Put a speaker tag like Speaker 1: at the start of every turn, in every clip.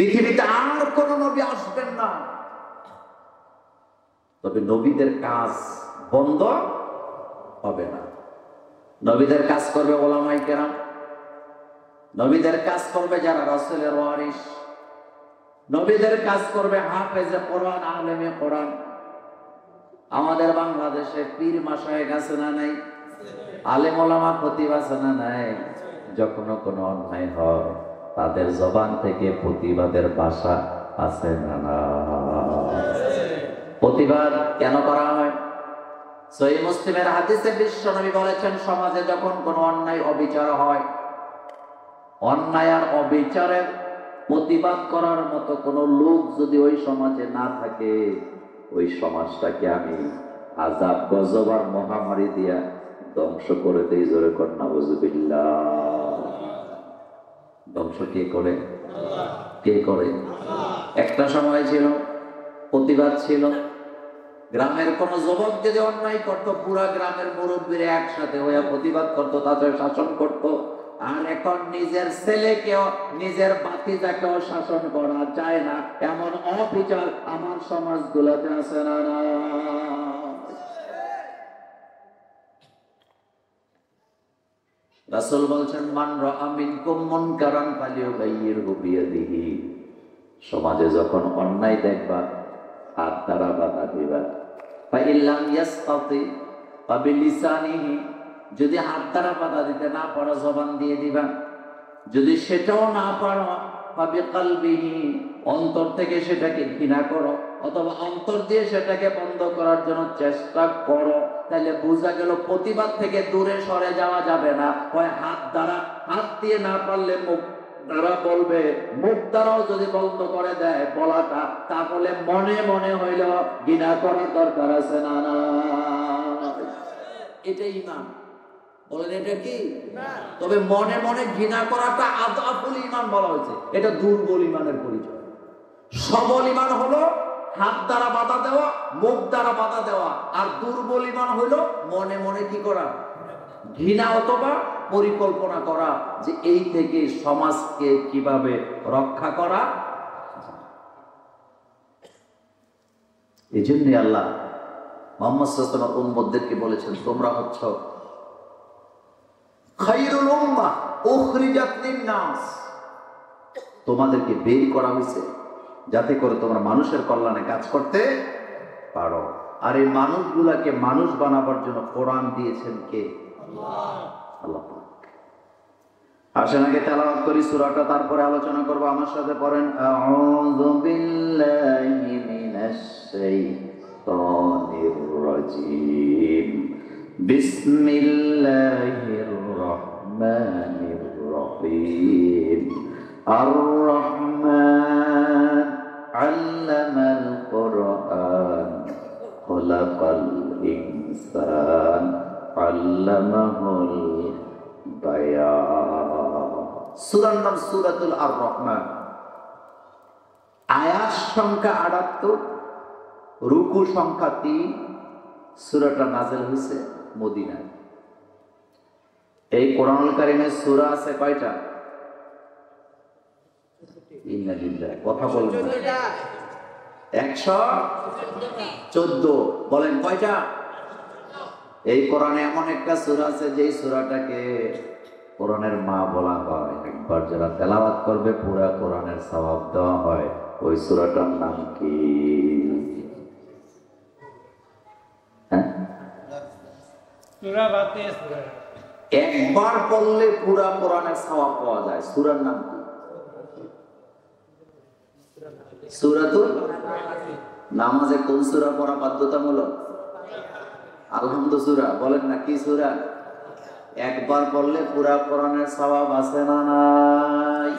Speaker 1: পৃথিবীতে আর কোন নবী আসবেন না, তবে নবীদের কাজ বন্ধ হবে না। নবীদের কাজ করবে উলামায়ে কেরাম, নবীদের কাজ করবে যারা রাসূলের ওয়ারিস, নবীদের কাজ করবে হাফেজে কোরআন, আলেমে কোরআন। আমাদের বাংলাদেশে পীর মাশায়েখ আছে না নাই? আলেম ওলামা খতিব আছে না নাই? যখন কোনো অন্যায় হয় তাদের জবান থেকে প্রতিবাদের ভাষা আছে না না? প্রতিবাদ কেন করা হয়? সহিহ মুসলিমের হাদিসে বিশ্বনবী বলেছেন, সমাজে যখন কোনো অন্যায় অবিচার হয়, অন্যায় আর অবিচারের প্রতিবাদ করার মতো কোনো লোক যদি ওই সমাজে না থাকে, ওই সমাজটাকে আমি আযাব গজব আর মহামারী দিয়া ধ্বংস করে দেই। জোরে কর নাউযুবিল্লাহ। ধ্বংস কে করে? কে করে? একটা সময় ছিল, প্রতিবাদ ছিল। গ্রামের কোন যুবক যদি অন্যায় করত, পুরা গ্রামের মুরব্বীরা একসাথে হয়ে প্রতিবাদ করত, তাদের শাসন করত। আর এখন নিজের ছেলেকেও, নিজের ভাতিজাকেও শাসন করা যায় না, এমন অবিচার আমার সমাজগুলোতে আছে না না? রাসূল বলছেন, মান রাআ মিনকুম মুনকারান ফালিয়ুগাইয়িরহু বিয়াদিহি। সমাজে যখন অন্যায় দেখবা, হাত দ্বারা বাধা দিবা। ফাইল্লাম ইয়াসতাতি ফাবিলিসানিহি, যদি হাত দ্বারা বাধা দিতে না পারো, জবান দিয়ে দিবা। যদি সেটাও না পারো, ফাবিকালবিহি, অন্তর থেকে সেটাকে ঘৃণা করো, অথবা অন্তর দিয়ে সেটাকে বন্ধ করার জন্য চেষ্টা করো। তাহলে বোঝা গেল প্রতিবাদ থেকে দূরে সরে যাওয়া যাবে না। হয় হাত দ্বারা, হাত দিয়ে না পারলে মুখ দ্বারা বলবে, মুখ দ্বারাও যদি বন্ধ করে দেয় বলাটা, তাহলে মনে মনে হইল ঘৃণা করার দরকার আছে না না? এটাই ঈমান। বলেন এটা কি? তবে মনে মনে ঘৃণা করাটা আযাফুল ঈমান বলা হয়েছে, এটা দুর্বল ঈমানের পরিচয়। সবল ঈমান হলো হাত দ্বারা বাধা দেওয়া, মুখ দ্বারা বাধা দেওয়া। আর দুর্বল ঈমান হলো মনে মনে কি করা? ঘৃণা অথবা পরিকল্পনা করা, যে এই থেকে সমাজকে কিভাবে রক্ষা করা। এই জন্যই আল্লাহ মুহাম্মদ সাল্লাল্লাহু আলাইহি ওয়াসাল্লাম উম্মতদেরকে বলেছেন, তোমরা হচ্ছ খায়রুল উম্মাহ উখরিজাত লিন-নাস। তোমাদেরকে বের করা হয়েছে যাতে করে তোমরা মানুষের কল্যাণে কাজ করতে পারো। আর এই মানুষগুলাকে মানুষ বানাবার জন্য কোরআন দিয়েছেন কে? আল্লাহ পাক। আসেন আগে তেলাওয়াত করি সূরাটা, তারপরে আলোচনা করব। আমার সাথে পড়েন, আউযু বিল্লাহি মিনাশ শাইতানির রাজীম, বিসমিল্লাহির রাহমানির রহিম। আর-রাহমান আল্লামাল কুরআন খালাকাল ইনসান আল্লামাহুল বায়ান। সূরার নাম সূরাতুল আর-রাহমান। আয়াত সংখ্যা ৭৮, রুকু সংখ্যা ৩। সূরাটা নাযিল হয়েছে মদিনায়। এই কোরআনুল কারীমের সূরা আছে কয়টা? ইন্নালিল্লাহ, কথা বলবেন। ১১৪। বলেন কয়টা? এই কোরআনে এমন একটা সূরা আছে যে সূরাটাকে কোরআনের মা বলা হয়। একবার যারা তেলাওয়াত করবে পুরা কোরআনের সওয়াব দেওয়া হয়। ওই সূরাটার নাম কি?
Speaker 2: সূরা ফাতিহা।
Speaker 1: একবার পড়লে পুরা কোরআনের সওয়াব পাওয়া যায়। সূরার নাম কি? সূরাতুল। নামাজে কোন সূরা পড়া বাধ্যতামূলক? আলহামদু সূরা। বলেন না কি সূরা? একবার পড়লে পুরা কোরআনের সওয়াব আছে না নাই?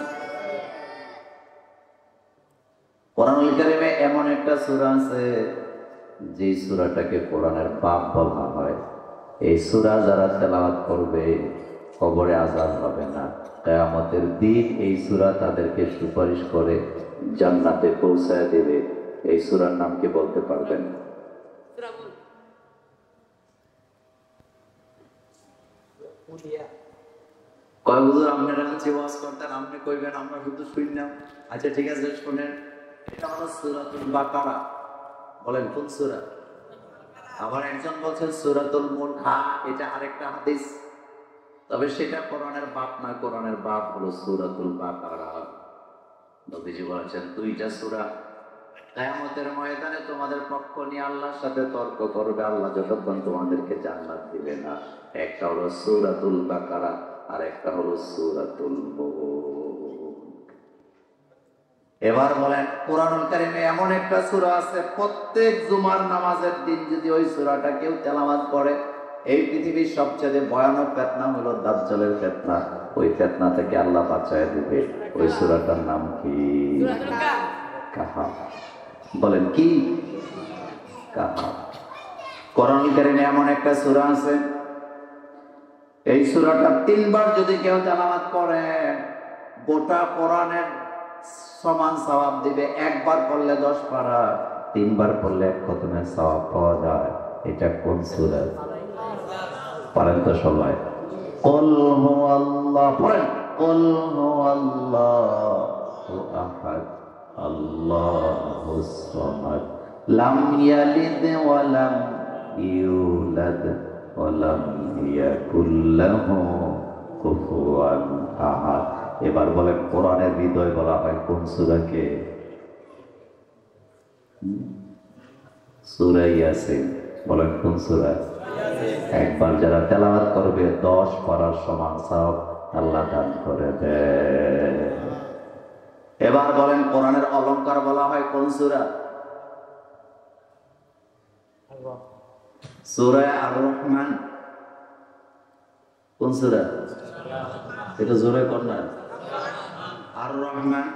Speaker 1: কোরআনুল কারীমে এমন একটা সূরা আছে যে সূরাটাকে কোরআনের বাপ বলা হয়। এই সূরা যারা তেলাওয়াত করবে কবরে আযাব হবে না। কিয়ামতের দিন এই সূরা তাদেরকে সুপারিশ করে জান্নাতে পৌঁছায় দেবে। এই সূরার নাম কি বলতে পারবেন? কয় হুজুর আপনারা কাছে ওয়াজ করতেন, আপনি কইবেন আমরা শুধু শুনলাম। আচ্ছা ঠিক আছে শুনেন, এটা হলো সূরাতুল বাকারা। বলেন কোন সূরা? আবার একজন বলছেন সূরাতুল মুলক। এটা আরেকটা হাদিস, তবে সেটা কোরআনের বাপ না, কোরআনের বাপ হলো সূরাতুল বাকারা। নবীজি বলেছেন দুইটা সূরা কিয়ামতের ময়দানে তোমাদের পক্ষ নিয়ে আল্লাহর সাথে তর্ক করবে, আল্লাহ যতক্ষণ তোমাদেরকে জান্নাত দিবে না। একটা হলো সূরাতুল বাকারা আর একটা হলো সূরাতুল মুলক। এবার বলেন কোরআনুল কারীমে এমন একটা সূরা আছে, প্রত্যেক জুমার নামাজের দিন যদি ওই সূরাটা কেউ তেলাওয়াত করে, এই পৃথিবীর সবচেয়ে ভয়ানক ফিতনা হলো দাজ্জালের ফিতনা, ওই ফিতনা থেকে আল্লাহ বাঁচায় দিবে। ওই সূরাটার নাম কি? কাহাফ। বলেন কি? কাহাফ। কোরআনুল কারীমে এমন একটা সূরা আছে, এই সূরাটা 3 বার যদি কেউ তেলাওয়াত করে গোটা কোরআনের সমান সওয়াব দিবে। একবার পড়লে 10 পারা, 3 বার পড়লে 1 খতমের সওয়াব পাওয়া যায়। এটা কোন সূরা? পারেন তো সবাই? কুল হুয়াল্লাহ পড়েন। কুল হুয়াল্লাহু আহাদ আল্লাহুস সামাদ লাম ইয়ালিদ ওয়া লাম ইউলাদ ওয়া লাম ইয়াকুল লাহু কুফুয়ান আহাদ। এবার বলেন কোরআনের হৃদয় বলা হয় কোন সূরাকে? সূরা ইয়াসিন। বলেন কোন সূরা? একবার যারা তেলাওয়াত করবে 10 পারার সমান সওয়াব আল্লাহ দান করে দেয়। এবার বলেন কোরআনের অলংকার বলা হয় কোন সূরা? সূরা আর রহমান। কোন সূরা? এটা জোরে কোন না? আর রহমান।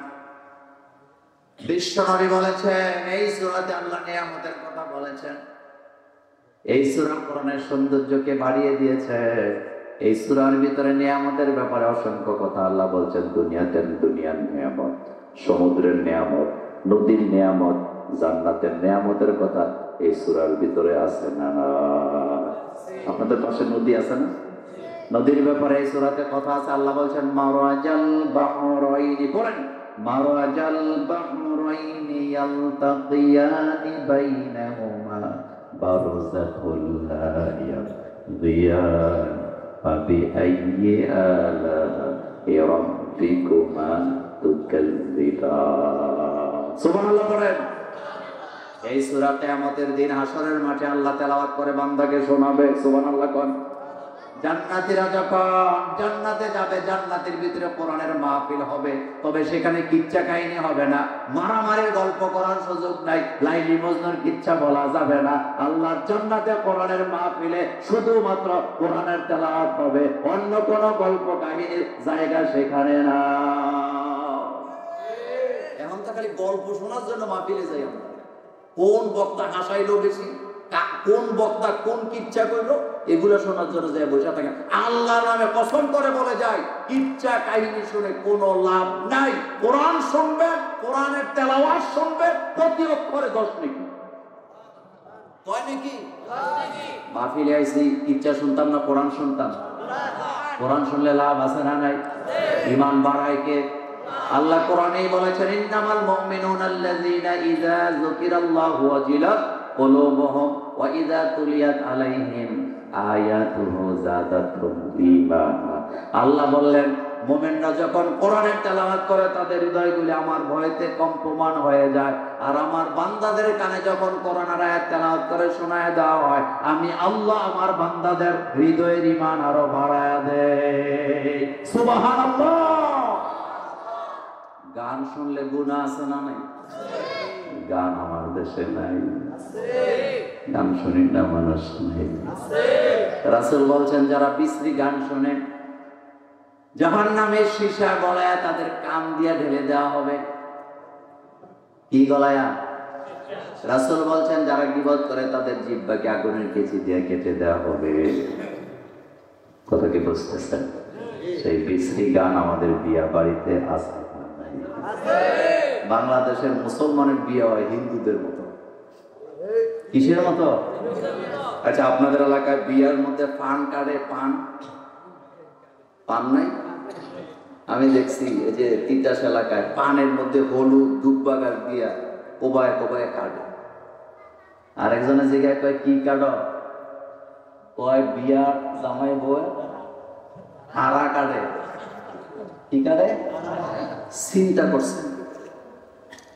Speaker 1: বিশ্বনবী বলেছেন এই সূরাতে আল্লাহ নিয়ামতের কথা বলেছেন। এই সূরা কোরআনের সৌন্দর্যকে বাড়িয়ে দিয়েছে। এই সূরার ভিতরে নিয়ামতের ব্যাপারে অসংখ্য কথা আল্লাহ বলছেন। দুনিয়ার নিয়ামত, সমুদ্রের নিয়ামত, নদীর নিয়ামত, জান্নাতের নিয়ামতের কথা এই সূরার ভিতরে আছে না? আপনাদের পাশে নদী আছে না? নদীর ব্যাপারে এই সূরাতে কথা আছে। আল্লাহ বলছেন মারাজাল বাহরাইনি। পড়েন মারাজাল বাহরাইনি ইয়ালতাকিয়ানি বাইনাহুমা বারযাখুল লা ইয়াবগিয়ান ফাবিআইয়ি আলা'i রাব্বিকুমা তুকাযযিবান। সুবহানাল্লাহ পড়েন। এই সূরা কিয়ামতের দিন হাশরের মাঠে আল্লাহ তেলাওয়াত করে বান্দাকে শোনাবে। সুবহানাল্লাহ কোন। জান্নাতীরা যখন জান্নাতে যাবে, জান্নাতের ভিতরে কোরআনের মাহফিল হবে, তবে সেখানে কিচ্ছা কাহিনী হবে না, মারামারির গল্প করার সুযোগ নাই, লাইলি মজনুর কিচ্ছা বলা যাবে না। আল্লাহর জান্নাতে কোরআনের মাহফিলে শুধুমাত্র কোরআনের তেলাওয়াত হবে, অন্য কোন গল্প কাহিনীর জায়গা সেখানে না। এখন তো খালি গল্প শোনার জন্য মাহফিলে যাই আমরা। কোন বক্তা হাসাইলো বেশি, কোন বক্তা কোন কিচ্ছা কইলো, এগুলো শোনার জন্য যায় বসে থাকে। আল্লাহর নামে কসম করে বলে যায় কিচ্ছা কাহিনী শুনে কোনো লাভ নাই। কোরআন শুনবেন, কোরআনের তেলাওয়াত শুনবেন, প্রতি অক্ষরে 10 নেকি। কয় নাকি? মাহফিলে আইছি কিচ্ছা শুনতাম না, কোরআন শুনতাম। কোরআন শুনলে লাভ আছে না নাই? ঈমান বাড়ায় কে? আল্লাহ কোরআনেই বলেছেন ইন্নামাল মুমিনুনা আল্লাযীনা ইযা যুকিরাল্লাহু ওয়াজিলাত কুলুবুহুম ওয়া ইযা তুলিয়াত আলাইহিম আয়াতুহু যাদাতুহুম ঈমানা। আল্লাহ বললেন মুমিনরা যখন কোরআনের তেলাওয়াত করে তাদের হৃদয়গুলো আমার ভয়তে কম্পমান হয়ে যায়, আর আমার বান্দাদের কানে যখন কোরআনের আয়াত তেলাওয়াত করে শোনায় দেওয়া হয়, আমি আল্লাহ আমার বান্দাদের হৃদয়ের ঈমান আরো বাড়ায় দেই। সুবহানাল্লাহ। গান শুনলে গুনাহ আছে না নাই? গান আমার দেশে নাই, গান শুনি না মানুষ নাই। রাসূল বলছেন যারা বিশ্রী গান শুনে জাহান্নামের সীসা গলায় তাদের কান দিয়ে ঢেলে দেওয়া হবে। কি গলায়া? রাসূল বলছেন যারা গীবত করে তাদের জিহ্বাকে আগুনের কেচি দিয়ে কেটে দেওয়া হবে। কথা কি বুঝতেছেন? সেই বিশ্রী গান আমাদের বিয়া বাড়িতে আছে। বাংলাদেশের মুসলমানের বিয়ে হয় হিন্দুদের মতো। কিসের মতো? আচ্ছা আপনাদের এলাকায় বিয়ের মধ্যে পান কাটে? পান পান নাই? আমি দেখছি এই যে তিতাস এলাকায় পানের মধ্যে হলুদ দুব্বাগার দিয়া কোবায় কোবায় কাটে। আরেকজনের জায়গায় কয় কি কাটো, কয় বিয়ার জামাই বউ হারা কাটে। কি কাটে? চিন্তা করছেন।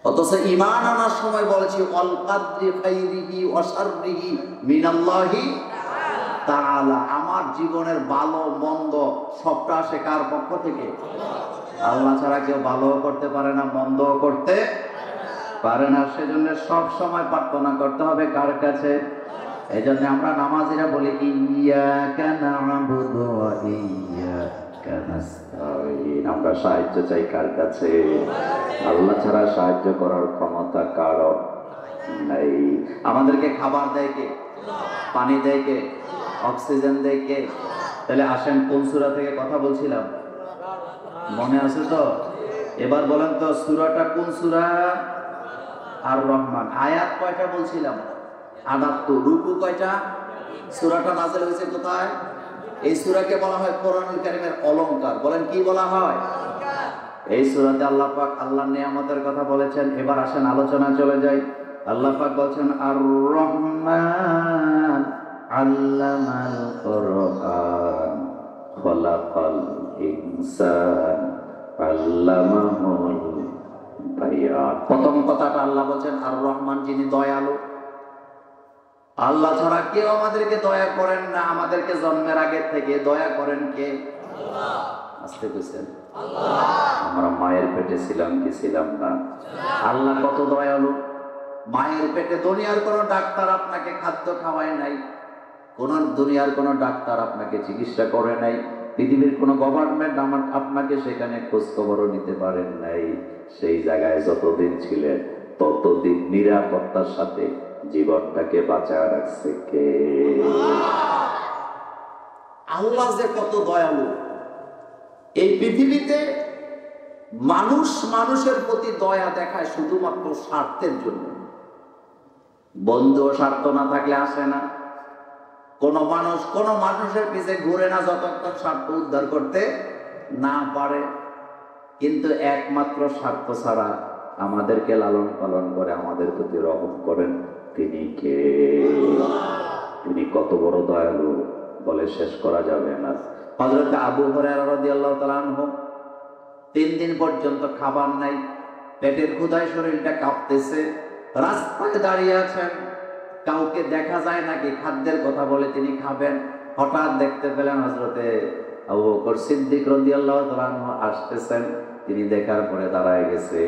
Speaker 1: অথচ ঈমান আনার সময় বলেছি অল কাদরি খাইরিহি ওয়া শাররিহি মিনাল্লাহি তাআলা। আমার জীবনের ভালো মন্দ সবটা আসে কার পক্ষ থেকে? আল্লাহ ছাড়া কেউ ভালো করতে পারে না, মন্দ করতে পারে না। সেজন্য সব সময় প্রার্থনা করতে হবে কার কাছে? এই জন্য আমরা নামাজিরা বলি ইয়াকা না'বুদু ওয়া ইয়াকা নাস্তাঈন। আমরা সাহায্য চাই কার কাছে? আল্লাহ ছাড়া সাহায্য করার ক্ষমতা কারো নাই। আমাদেরকে খাবার দেয় কে? পানি দেয় কে? অক্সিজেন দেয় কে? তাহলে আসেন কোন সূরা থেকে কথা বলছিলাম মনে আছে তো? এবার বলেন তো সূরাটা কোন সূরা? আর রহমান। আয়াত কয়টা বলছিলাম? ৭৮। রুকু কয়টা? সূরাটা নাযিল হয়েছে কোথায়? এই সূরাকে বলা হয় কোরআনুল কারীমের অলংকার। বলেন কি বলা হয়? এই সূরাতে আল্লাহ পাক আল্লাহর নিয়ামতের কথা বলেছেন। এবার আসেন আলোচনা চলে যাই। আল্লাহ পাক বলেন আর রহমান আল্লামাল কোরআন খলাকাল ইনসান আল্লামাহুল বায়ান। প্রথম কথাটা আল্লাহ বলেন আর রহমান, যিনি দয়ালু। আল্লাহ ছাড়া কেউ আমাদেরকে দয়া করেন না। আমাদেরকে জন্মের আগে থেকে দয়া করেন কে? আল্লাহ। আসতে বলছেন আল্লাহ। আমরা মায়ের পেটে ছিলাম কি ছিলাম না? আল্লাহ কত দয়ালু। মায়ের পেটে দুনিয়ার কোনো ডাক্তার আপনাকে খাদ্য খাওয়ায় নাই, কোন দুনিয়ার কোনো ডাক্তার আপনাকে চিকিৎসা করে নাই, পৃথিবীর কোনো গভর্নমেন্ট আপনাকে সেখানে খোঁজ খবরও নিতে পারেন নাই। সেই জায়গায় যতদিন ছিলেন ততদিন নিরাপত্তার সাথে জীবনটাকে বাঁচায় রাখছে কে? আল্লাহ যে কত দয়ালু। এই পৃথিবীতে মানুষ মানুষের প্রতি দয়া দেখায় শুধুমাত্র স্বার্থের জন্য। বন্ধু স্বার্থ না থাকলে আসে না। কোন মানুষের পিছে ঘুরে না যতক্ষণ স্বার্থ উদ্ধার করতে না পারে। কিন্তু একমাত্র স্বার্থ ছাড়া আমাদেরকে লালন পালন করে, আমাদের প্রতি রহম করেন, তিনি কে? তিনি কত বড় দয়ালু বলে শেষ করা যাবে না। হযরত আবু হুরায়রা রাদিয়াল্লাহু তাআলা আনহু 3 দিন পর্যন্ত খাবার নাই, পেটের ক্ষুধায় শরীরটা কাঁপতেছে, রাস্তায় দাঁড়িয়ে আছেন। কাউকে দেখা যায় নাকি খাদ্যের কথা বলে তিনি খাবেন। হঠাৎ দেখতে পেলেন হযরতে আবু বকর সিদ্দিক রাদিয়াল্লাহু তাআলা আনহু আসতেছেন। তিনি দেখার পরে দাঁড়ায় গেছে,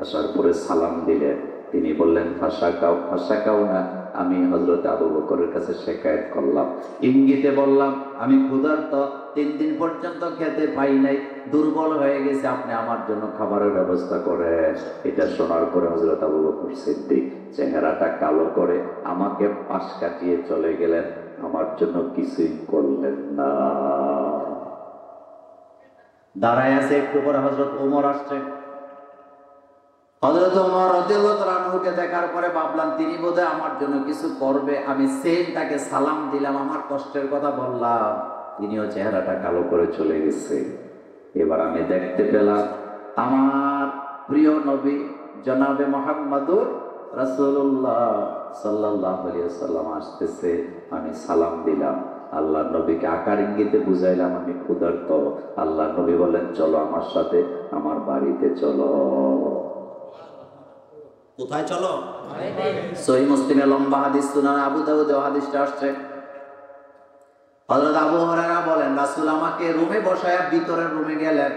Speaker 1: আসার পরে সালাম দিলেন। তিনি বললেন ফাঁসাকাও না, আমি হযরত আবু বকরের কাছে শিকায়ত করলাম, ইঙ্গিতে বললাম আমি ক্ষুধার্ত, 3 দিন পর্যন্ত খেতে পাই নাই, দুর্বল হয়ে গেছে, আপনি আমার জন্য খাবারের ব্যবস্থা করেন। এটা শোনার পরে হযরত আবু বকর সিদ্দিক চেহারাটা কালো করে আমাকে পাশ কাটিয়ে চলে গেলেন, আমার জন্য কিছুই করলেন না। দাঁড়ায় আছে। একটু পরে হযরত ওমর আসছে। হযরত ওমর রাদিয়াল্লাহু তাআলা আনহুকে দেখার পরে ভাবলাম তিনি বোধহয় আমার জন্য কিছু করবে। আমি সেম তাকে সালাম দিলাম, আমার কষ্টের কথা বললাম, তিনিও চেহারাটা কালো করে চলে গেছে। এবার আমি দেখতে পেলাম আমার প্রিয় নবী জনাবে মুহাম্মদুর রাসূলুল্লাহ সাল্লাল্লাহু আলাইহি ওয়াসাল্লাম আসতেছে। আমি সালাম দিলাম, আল্লাহ নবীকে আকার ইঙ্গিতে বুঝাইলাম আমি ক্ষুধার্ত। আল্লাহ নবী বলেন চলো আমার সাথে আমার বাড়িতে চলো। কোথায় চলো? সহিহ মুসলিমে লম্বা হাদিস, সুনান আবু দাউদে হাদিসটা আসছে। হযরত আবু হুরায়রা বলেন রাসূল আমাকে রুমে বসায়া ভিতরের রুমে গেলেন।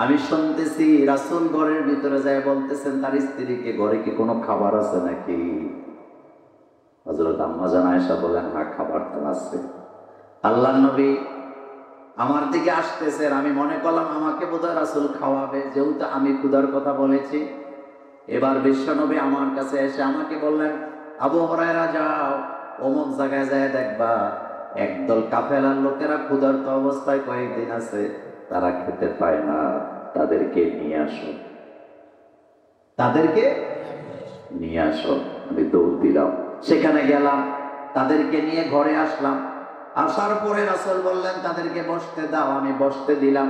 Speaker 1: আমি শুনতেছি রাসূল ঘরের ভিতরে যায় বলতেছেন তার স্ত্রীকে, ঘরে কি কোনো খাবার আছে নাকি? হযরত আম্মা জান আয়েশা বলেন হ্যাঁ খাবার তো আছে। আল্লাহর নবী আমার দিকে আসতেছেন, আমি মনে করলাম আমাকে বোধহয় রাসূল খাওয়াবে, যেহেতু আমি ক্ষুধার কথা বলেছি। এবার বিশ্বনবী আমার কাছে এসে আমাকে বললেন আবু হুরায়রা যাও অমুক জায়গায় যায় দেখবা একদল কাফেলার লোকেরা ক্ষুধার্ত অবস্থায় কয়েকদিন আছে, তারা খেতে পায় না, তাদেরকে নিয়ে আসো, তাদেরকে নিয়ে আসো। আমি দৌড় দিলাম, সেখানে গেলাম, তাদেরকে নিয়ে ঘরে আসলাম। আসার পরে রাসূল বললেন তাদেরকে বসতে দাও, আমি বসতে দিলাম।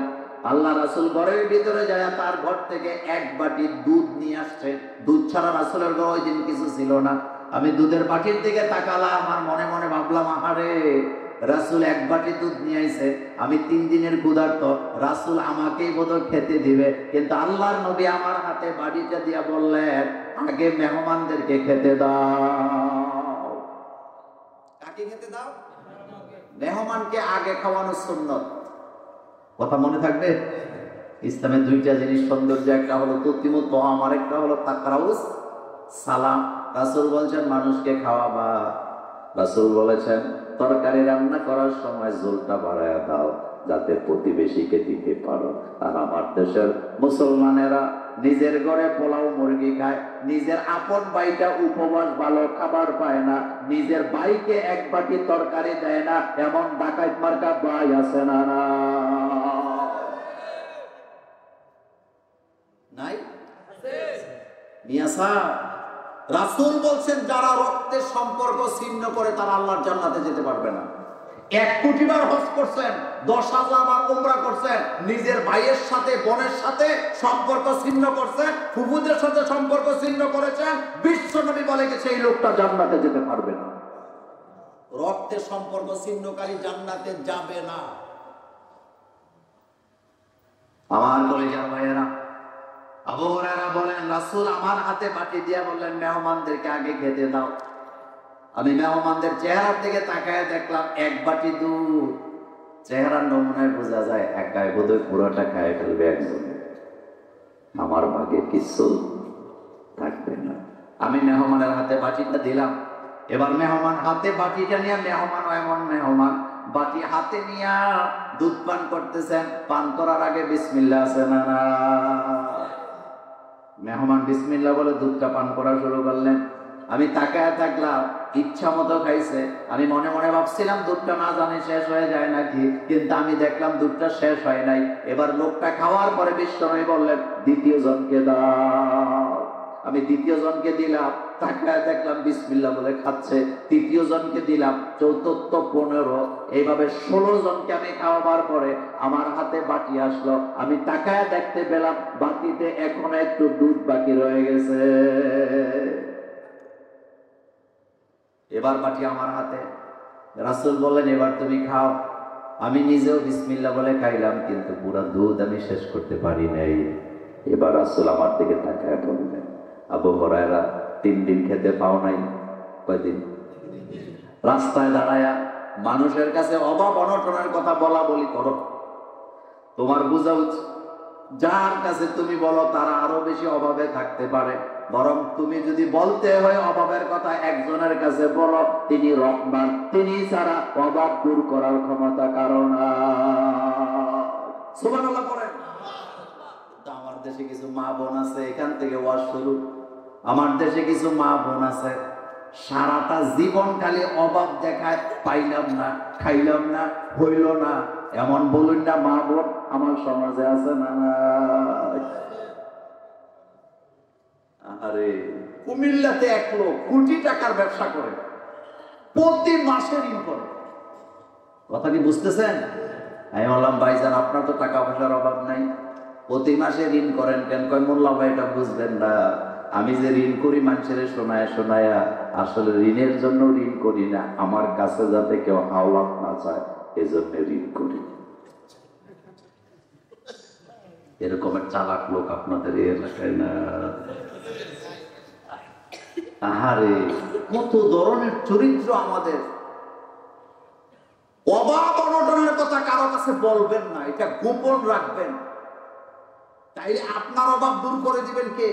Speaker 1: আল্লাহ রাসূল ঘরের ভিতরে যায়, তার ঘর থেকে এক বাটি দুধ নিয়ে আসছে। দুধ ছাড়া রাসূলের ঘরে ওই দিন কিছু ছিল না। আমি দুধের বাটির দিকে তাকালাম, আমার মনে মনে ভাবলাম, আহারে রাসূল এক বাটি দুধ নিয়ে আইছে, আমি 3 দিনের ক্ষুধার্ত, রাসূল আমাকেই বোধহয় খেতে দিবে। কিন্তু আল্লাহর নবী আমার হাতে বাটিটা দিয়া বললেন, আগে মেহমানদেরকে খেতে দাও। কাকে খেতে দাও? মেহমানকে আগে খাওয়ানো সুন্নত। কথা মনে থাকবে? ইসলামের 2টা জিনিস সৌন্দর্য, একটা হলো ততিমুত তোয়াম, আর একটা হলো তাকরাউস সালাম। রাসূল বলছেন মানুষকে খাওয়াবা, রাসূল বলেছেন তরকারি রান্না করার সময় ঝোলটা বাড়ায়া দাও যাতে প্রতিবেশীকে দিতে পারো। আর আমার দেশের মুসলমানেরা নিজের ঘরে পোলাও মুরগি খায়, নিজের আপন ভাইটা উপবাস ভালো খাবার পায় না, নিজের ভাইকে এক বাটি তরকারি দেয় না, এমন ডাকাত মার্কা ভাই আছে না? নাই? মিয়া সাহেব, রাসূল বলছেন যারা রক্তের সম্পর্ক ছিন্ন করে তারা আল্লাহর জান্নাতে যেতে পারবে না। 1 কোটি বার হজ করছেন, 10,000 বার উমরা করছেন, নিজের ভাইয়ের সাথে বোনের সাথে সম্পর্ক ছিন্ন করছেন, ফুফুদের সাথে সম্পর্ক ছিন্ন করেছেন, বিশ্ব নবী বলে গেছে এই লোকটা জান্নাতে যেতে পারবে না। রক্তের সম্পর্ক ছিন্নকারী জান্নাতে যাবে না। আমার কলিজার ভাইয়েরা, আবু হুরায়রা বলেন রাসূল আমার হাতে বাটি দিয়া বললেন মেহমানদেরকে আগে খেতে দাও। আমি মেহমানদের চেহারার দিকে তাকায় দেখলাম এক বাটি দুধ। চেহারার নমুনায় বোঝা যায় একাই বোধহয় পুরোটা খায় ফেলবে একজন, আমার ভাগে কিছু থাকবে না। আমি মেহমানের হাতে বাটিটা দিলাম। এবার মেহমান হাতে বাটিটা নিয়ে, মেহমান এমন মেহমান বাটি হাতে নিয়ে দুধ পান করতেছেন। পান করার আগে বিসমিল্লাহ আছে না? মেহমান বিসমিল্লাহ বলে দুধটা পান করা শুরু করলেন। আমি তাকায় থাকলাম, ইচ্ছা মতো খাইছে। আমি মনে মনে ভাবছিলাম দুধটা না জানি শেষ হয়ে যায় নাকি, কিন্তু আমি দেখলাম দুধটা শেষ হয় নাই। এবার লোকটা খাওয়ার পরে বিশ্বনবী বললেন দ্বিতীয় জনকে দাও। আমি দ্বিতীয় জনকে দিলাম, তাকায় দেখলাম বিসমিল্লাহ বলে খাচ্ছে। তৃতীয় জনকে দিলাম, চতুর্থ 15, এইভাবে 16 জনকে আমি খাওয়াবার পরে আমার হাতে বাটি আসলো। আমি তাকায় দেখতে পেলাম বাটিতে এখনো একটু দুধ বাকি রয়ে গেছে। এবার বাটি আমার হাতে, রাসূল বললেন এবার তুমি খাও। আমি নিজেও বিসমিল্লাহ বলে খাইলাম, কিন্তু পুরো দুধ আমি শেষ করতে পারি নাই। এবার রাসূল আমার দিকে তাকায় বললেন, আবু হুরায়রা 3 দিন খেতে পাও নাই? কয়দিন? রাস্তায় দাঁড়ায়া মানুষের কাছে অভাব অনটনের কথা বলা বলি করো। তোমার বোঝা উচিত যার কাছে তুমি বলো তারা আরো বেশি অভাবে থাকতে পারে, বরং তুমি যদি বলতে হয় অভাবের কথা একজনের কাছে বলো, তিনি রহমান, তিনি ছাড়া অভাব দূর করার ক্ষমতা কারণ। সুবহানাল্লাহ পড়েন। আমার দেশে কিছু মা বোন আছে, এখান থেকে ওয়াজ শুরু। আমার দেশে কিছু মা বোন আছে সারাটা জীবন খালি অভাব দেখায়, পাইলাম না, খাইলাম না, হইল না, এমন বলুন না মা বোন আমার সমাজে আছে না? আরে কুমিল্লাতে 1 লোক কোটি টাকার ব্যবসা করে, প্রতি মাসে ঋণ করে। কথা কি বুঝতেছেন? আমি বললাম ভাইজান আপনার তো টাকা পয়সার অভাব নাই, প্রতি মাসে ঋণ করেন কেন? কয় মোল্লা ভাই এটা বুঝবেন না, আমি যে ঋণ করি মানুষের শোনায় শোনায়া, আসলে ঋণের জন্য ঋণ করি না, আমার কাছে যাতে কেউ হাওলাত না চায় এজন্য ঋণ করি। এরকমের চালাক লোক আপনাদের এই এলাকায় না? আহারে কত ধরনের চরিত্র আমাদের। অভাব অনটনের কথা কারো কাছে বলবেন না, এটা গোপন রাখবেন। তাইলে আপনার অভাব দূর করে দিবেন কে?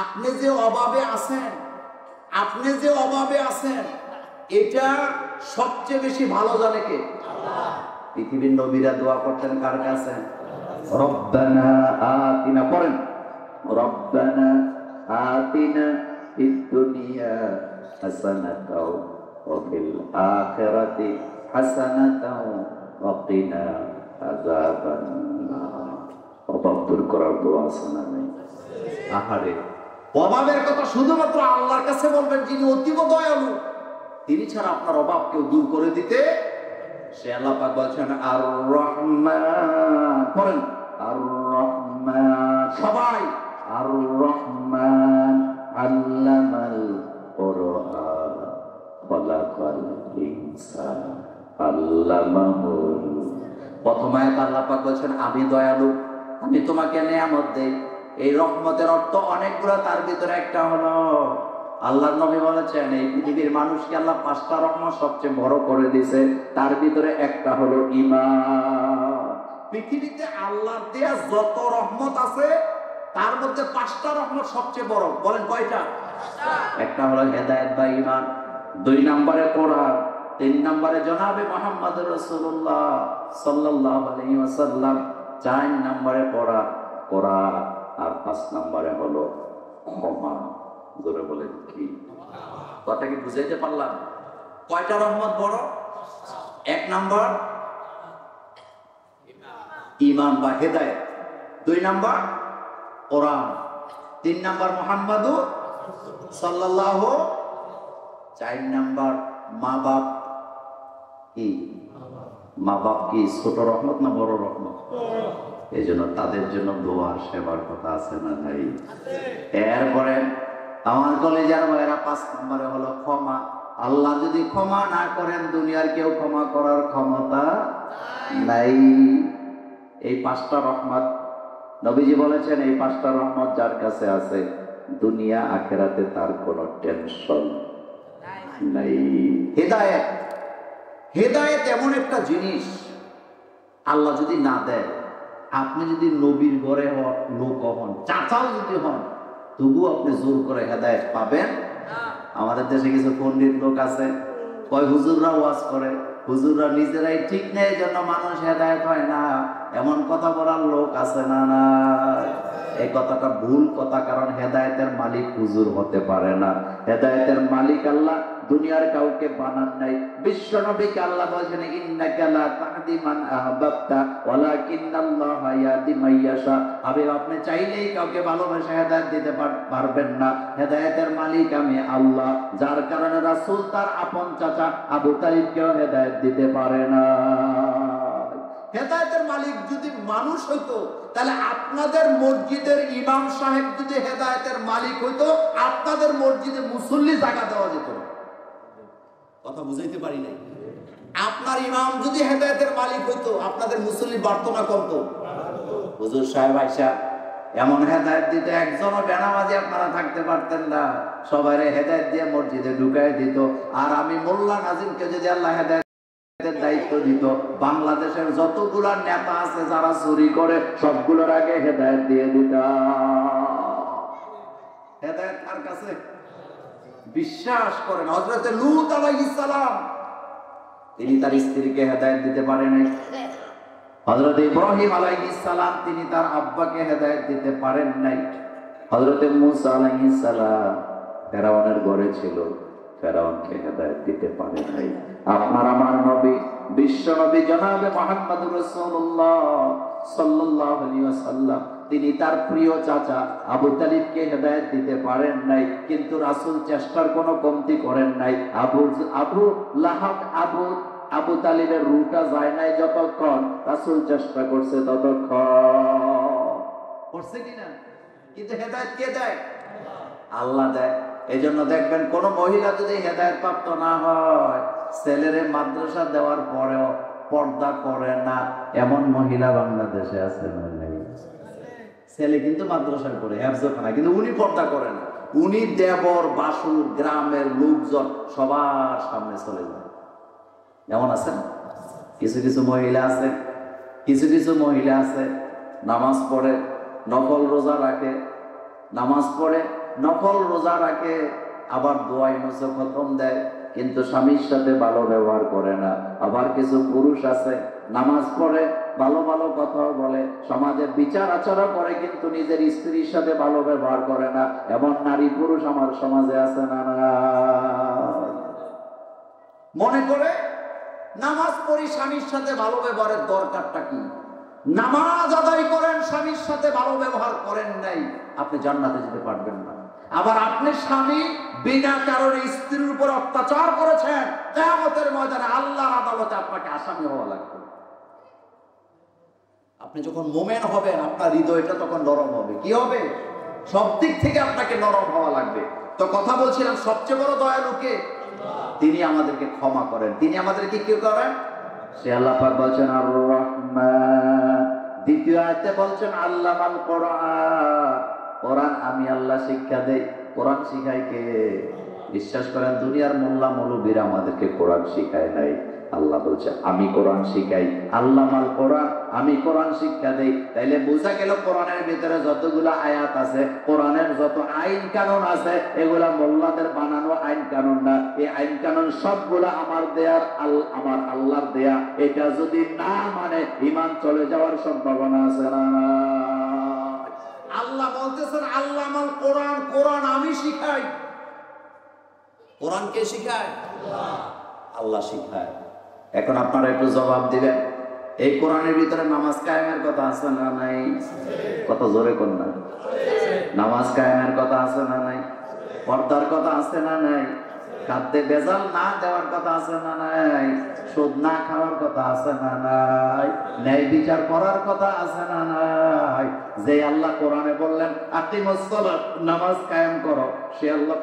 Speaker 1: আপনি যে অভাবে আছেন, আপনি যে অভাবে আছেন এটা সবচেয়ে বেশি ভালো জানে কে? পৃথিবীর নবীরা দোয়া করতেন কার কাছে? রব্বানা আতিনা, পড়েন রব্বানা আতিনা ফিদ দুনিয়া হাসানাতাও ওয়া ফিল আখিরাতি হাসানাতাও ওয়া কিনা আযাবান নার। অভাব দূর করার দোয়া আছে না নাই? আহারে অভাবের কথা শুধুমাত্র আল্লাহর কাছে বলবেন যিনি অতীব দয়ালু, তিনি ছাড়া আপনার অভাব কেউ দূর করে দিতে সে আল্লাহ পাক বলছেন আর রহমান, পড়েন আর রহমান, সবাই আর রহমান আল্লামাল কুরআন খালাকাল ইনসান আল্লামাহুল। প্রথম আয়াত আল্লাহ পাক বলছেন আমি দয়ালু, আমি তোমাকে নিয়ামত দেই। এই রহমতের অর্থ অনেকগুলো, তার ভিতরে একটা হলো আল্লাহর নবী বলেছেন এই পৃথিবীর মানুষকে আল্লাহ 5টা রহমত সবচেয়ে বড় করে দিয়েছে, তার ভিতরে একটা হলো ঈমান। পৃথিবীতে আল্লাহর দেয়া যত রহমত আছে তার মধ্যে 5টা রহমত সবচেয়ে বড়। বলেন কয়টা? একটা হলো হেদায়েত বা ঈমান, 2 নম্বরে কোরআন, 3 নম্বরে জনাবে মুহাম্মদুর রাসূলুল্লাহ সাল্লাল্লাহু আলাইহি ওয়াসাল্লাম, 4 নম্বরে কোরআন, আর 5 নম্বরে হলো ক্ষমা। জোরে বলেন কি? কথা কি বুঝাইতে পারলাম? কয়টা রহমত বড়? 1 নম্বর ঈমান বা হেদায়েত, 2 নম্বর কোরআন, 3 নম্বর মুহাম্মাদুর সাল্লাল্লাহু, 4 নম্বর মা বাপ। কি মা বাপ কি ছোট রহমত না বড় রহমত? এই জন্য তাদের জন্য দোয়ার সেবার কথা আছে না ভাই? এরপরে আমার কলেজের ভাইরা 5 নম্বরে হলো ক্ষমা। আল্লাহ যদি ক্ষমা না করেন দুনিয়ার কেউ ক্ষমা করার ক্ষমতা নাই। এই 5টা রহমত নবীজি বলেছেন এই 5টা রহমত যার কাছে আছে দুনিয়া আখেরাতে তার কোনো টেনশন নাই। হেদায়েত, হেদায়েত এমন একটা জিনিস আল্লাহ যদি না দেয়, আপনি যদি নবীর ঘরে লোক হন, চাচাও যদি হন, তবু আপনি জোর করে হেদায়েত পাবেন? আমাদের দেশে কিছু পণ্ডিত লোক আছে, কয় হুজুররা ওয়াজ করে, হুজুররা নিজেরাই ঠিক নেই, এই জন্য মানুষ হেদায়েত হয় না। এমন কথা বলার লোক আছে না? না, এই কথাটা ভুল কথা, কারণ হেদায়েতের মালিক হুজুর হতে পারে না। হেদায়েতের মালিক আল্লাহ, দুনিয়ার কাউকে বানান নাই। বিশ্ব নবীকে আল্লাহ বলেছেন ইন্নাকা লা তাহদি মান আহবাবতা ওয়ালাকিন্নাল্লাহা ইয়াহদি মান ইয়াশা। হাবিব আপনি চাইলেই কাউকে ভালোবেসে হেদায়েত দিতে পারবেন না। হেদায়েতের মালিক আমি আল্লাহ, যার কারণে রাসূল তার আপন চাচা আবু তালিবকেও হেদায়েত দিতে পারে না। হেদায়েতের মালিক যদি মানুষ হইতো, তাহলে আপনাদের মসজিদের ইমাম সাহেব যদি হেদায়েতের মালিক হইতো, আপনাদের মসজিদে মুসল্লি জায়গা দেওয়া যেত না। কথা বুঝাইতে পারি নাই? আপনার ইমাম যদি হেদায়েতের মালিক হইতো, আপনাদের মুসল্লি বাড়তো না কমতো? হুজুর সাহেব আইসা এমন হেদায়েত দিতে একজনও বেনামাজি আপনারা থাকতে পারতেন না, সবাই হেদায়েত দিয়ে মসজিদে ঢুকাই দিত। আর আমি মোল্লা নাজিমকে যদি আল্লাহ হেদায়েত দায়িত্ব দিত, বাংলাদেশের যতগুলা নেতা আছে যারা চুরি করে সবগুলোর আগে হেদায়েত দিয়ে দিত। হেদায়েত কার কাছে? বিশ্বাস করেন হযরত লূত আলাইহিস সালাম, তিনি তার স্ত্রীকে হেদায়েত দিতে পারেন নাই। হযরত ইব্রাহিম আলাইহিস সালাম, তিনি তার আব্বাকে হেদায়েত দিতে পারেন নাই। হযরত মূসা আলাইহিস সালাম ফেরাউনের ঘরে ছিল, ফেরাউনকে হেদায়েত দিতে পারে নাই। আপনার আমার নবী, বিশ্ব নবী জনাবে মুহাম্মদুর রাসূলুল্লাহ সাল্লাল্লাহু আলাইহি ওয়াসাল্লাম, তিনি তার প্রিয় চাচা আবু তালিবকে হেদায়েত দিতে পারেন নাই, কিন্তু রাসূল চেষ্টার কোনো কমতি করেন নাই। আবু তালিবের রুটা যায় নাই যতক্ষণ, রাসূল চেষ্টা করছে ততক্ষণ। করছে কিনা? কিন্তু হেদায়েত কে দেয়? আল্লাহ দেয়। এই জন্য দেখবেন কোন মহিলা যদি হেদায়েত প্রাপ্ত না হয়, ছেলেরে মাদ্রাসা দেওয়ার পরেও পর্দা করে না, এমন মহিলা বাংলাদেশে আছে না? ছেলে কিন্তু মাদ্রাসায় পড়ে, হেফজখানা, কিন্তু উনি পর্দা করে না। উনি দেবর বাসুর গ্রামের লোকজন সবার সামনে চলে যায়। যেমন আছে কিছু কিছু মহিলা আছে, কিছু কিছু মহিলা আছে নামাজ পড়ে, নফল রোজা রাখে, নামাজ পড়ে নফল রোজা রাখে, আবার দোয়াই মুছে খতম দেয়, কিন্তু স্বামীর সাথে ভালো ব্যবহার করে না। আবার কিছু পুরুষ আছে নামাজ পড়ে, ভালো ভালো কথা বলে, সমাজে বিচার আচরণ করে, কিন্তু নিজের স্ত্রীর সাথে ভালো ব্যবহার করে না। এমন নারী পুরুষ আমার সমাজে আছে না? মনে করে নামাজ পড়ি, স্বামীর সাথে ভালো ব্যবহারের দরকারটা কি? নামাজ আদায় করেন, স্বামীর সাথে ভালো ব্যবহার করেন নাই, আপনি জান্নাতে যেতে পারবেন না। আবার আপনি স্বামী বিনা কারণে স্ত্রীর উপর অত্যাচার করেছেন, কিয়ামতের ময়দানে আল্লাহর আদালতে আপনাকে আসামি হওয়া লাগবে। আপনি যখন মোমেন হবেন আপনার হৃদয়টা তখন নরম হবে। কি হবে? সব দিক থেকে আপনাকে নরম হওয়া লাগবে। তো কথা বলছিলাম, সবচেয়ে বড় দয়ালু কে? তিনি আমাদেরকে ক্ষমা করেন। তিনি আমাদেরকে কি করেন? সে আল্লাহ পাক বলছেন আর রহমান। দ্বিতীয় আয়াতে বলছেন আল্লামাল কোরআন। কোরআন আমি আল্লাহ শিক্ষা দেই। কোরআন শিখায় কে? বিশ্বাস করেন দুনিয়ার মোল্লা মৌলবীরা আমাদেরকে কোরআন শিখায় নাই। আল্লাহ বলছে আমি কোরআন শিখাই। আল্লামাল কোরআন, আমি কোরআন শিক্ষা দেই। তাইলে বোঝা গেল কোরআনের ভিতরে যতগুলো আয়াত আছে, কোরআনের যত আইন কানুন আছে, এগুলা মোল্লাদের বানানো আইন কানুন না। এই আইন কানুন সবগুলা আমার দেয়ার, আমার আল্লাহর দেয়া। এটা যদি না মানে ঈমান চলে যাওয়ার সম্ভাবনা আছে না? আল্লাহ বলতেছেন আল্লামাল কোরআন, কোরআন আমি শিখাই। কোরআন কে শিখায়? আল্লাহ শিখায়। এখন আপনারা একটু জবাব দিবেন, এই কোরআনের ভিতরে নামাজ কায়েমের কথা আছে না নাই? কত জোরে কোন না? নামাজ কায়েমের কথা আছে না নাই? পর্দার কথা আছে না নাই? খাদ্যে ভেজাল না দেওয়ার কথা আছে না নাই? সুদ না খাওয়ার কথা আছে না নাই? ন্যায় বিচার করার কথা আছে না নাই? যে আল্লাহ কোরআনে বললেন আকিমুস সালাত, নামাজ কায়েম করো, সে আল্লাহ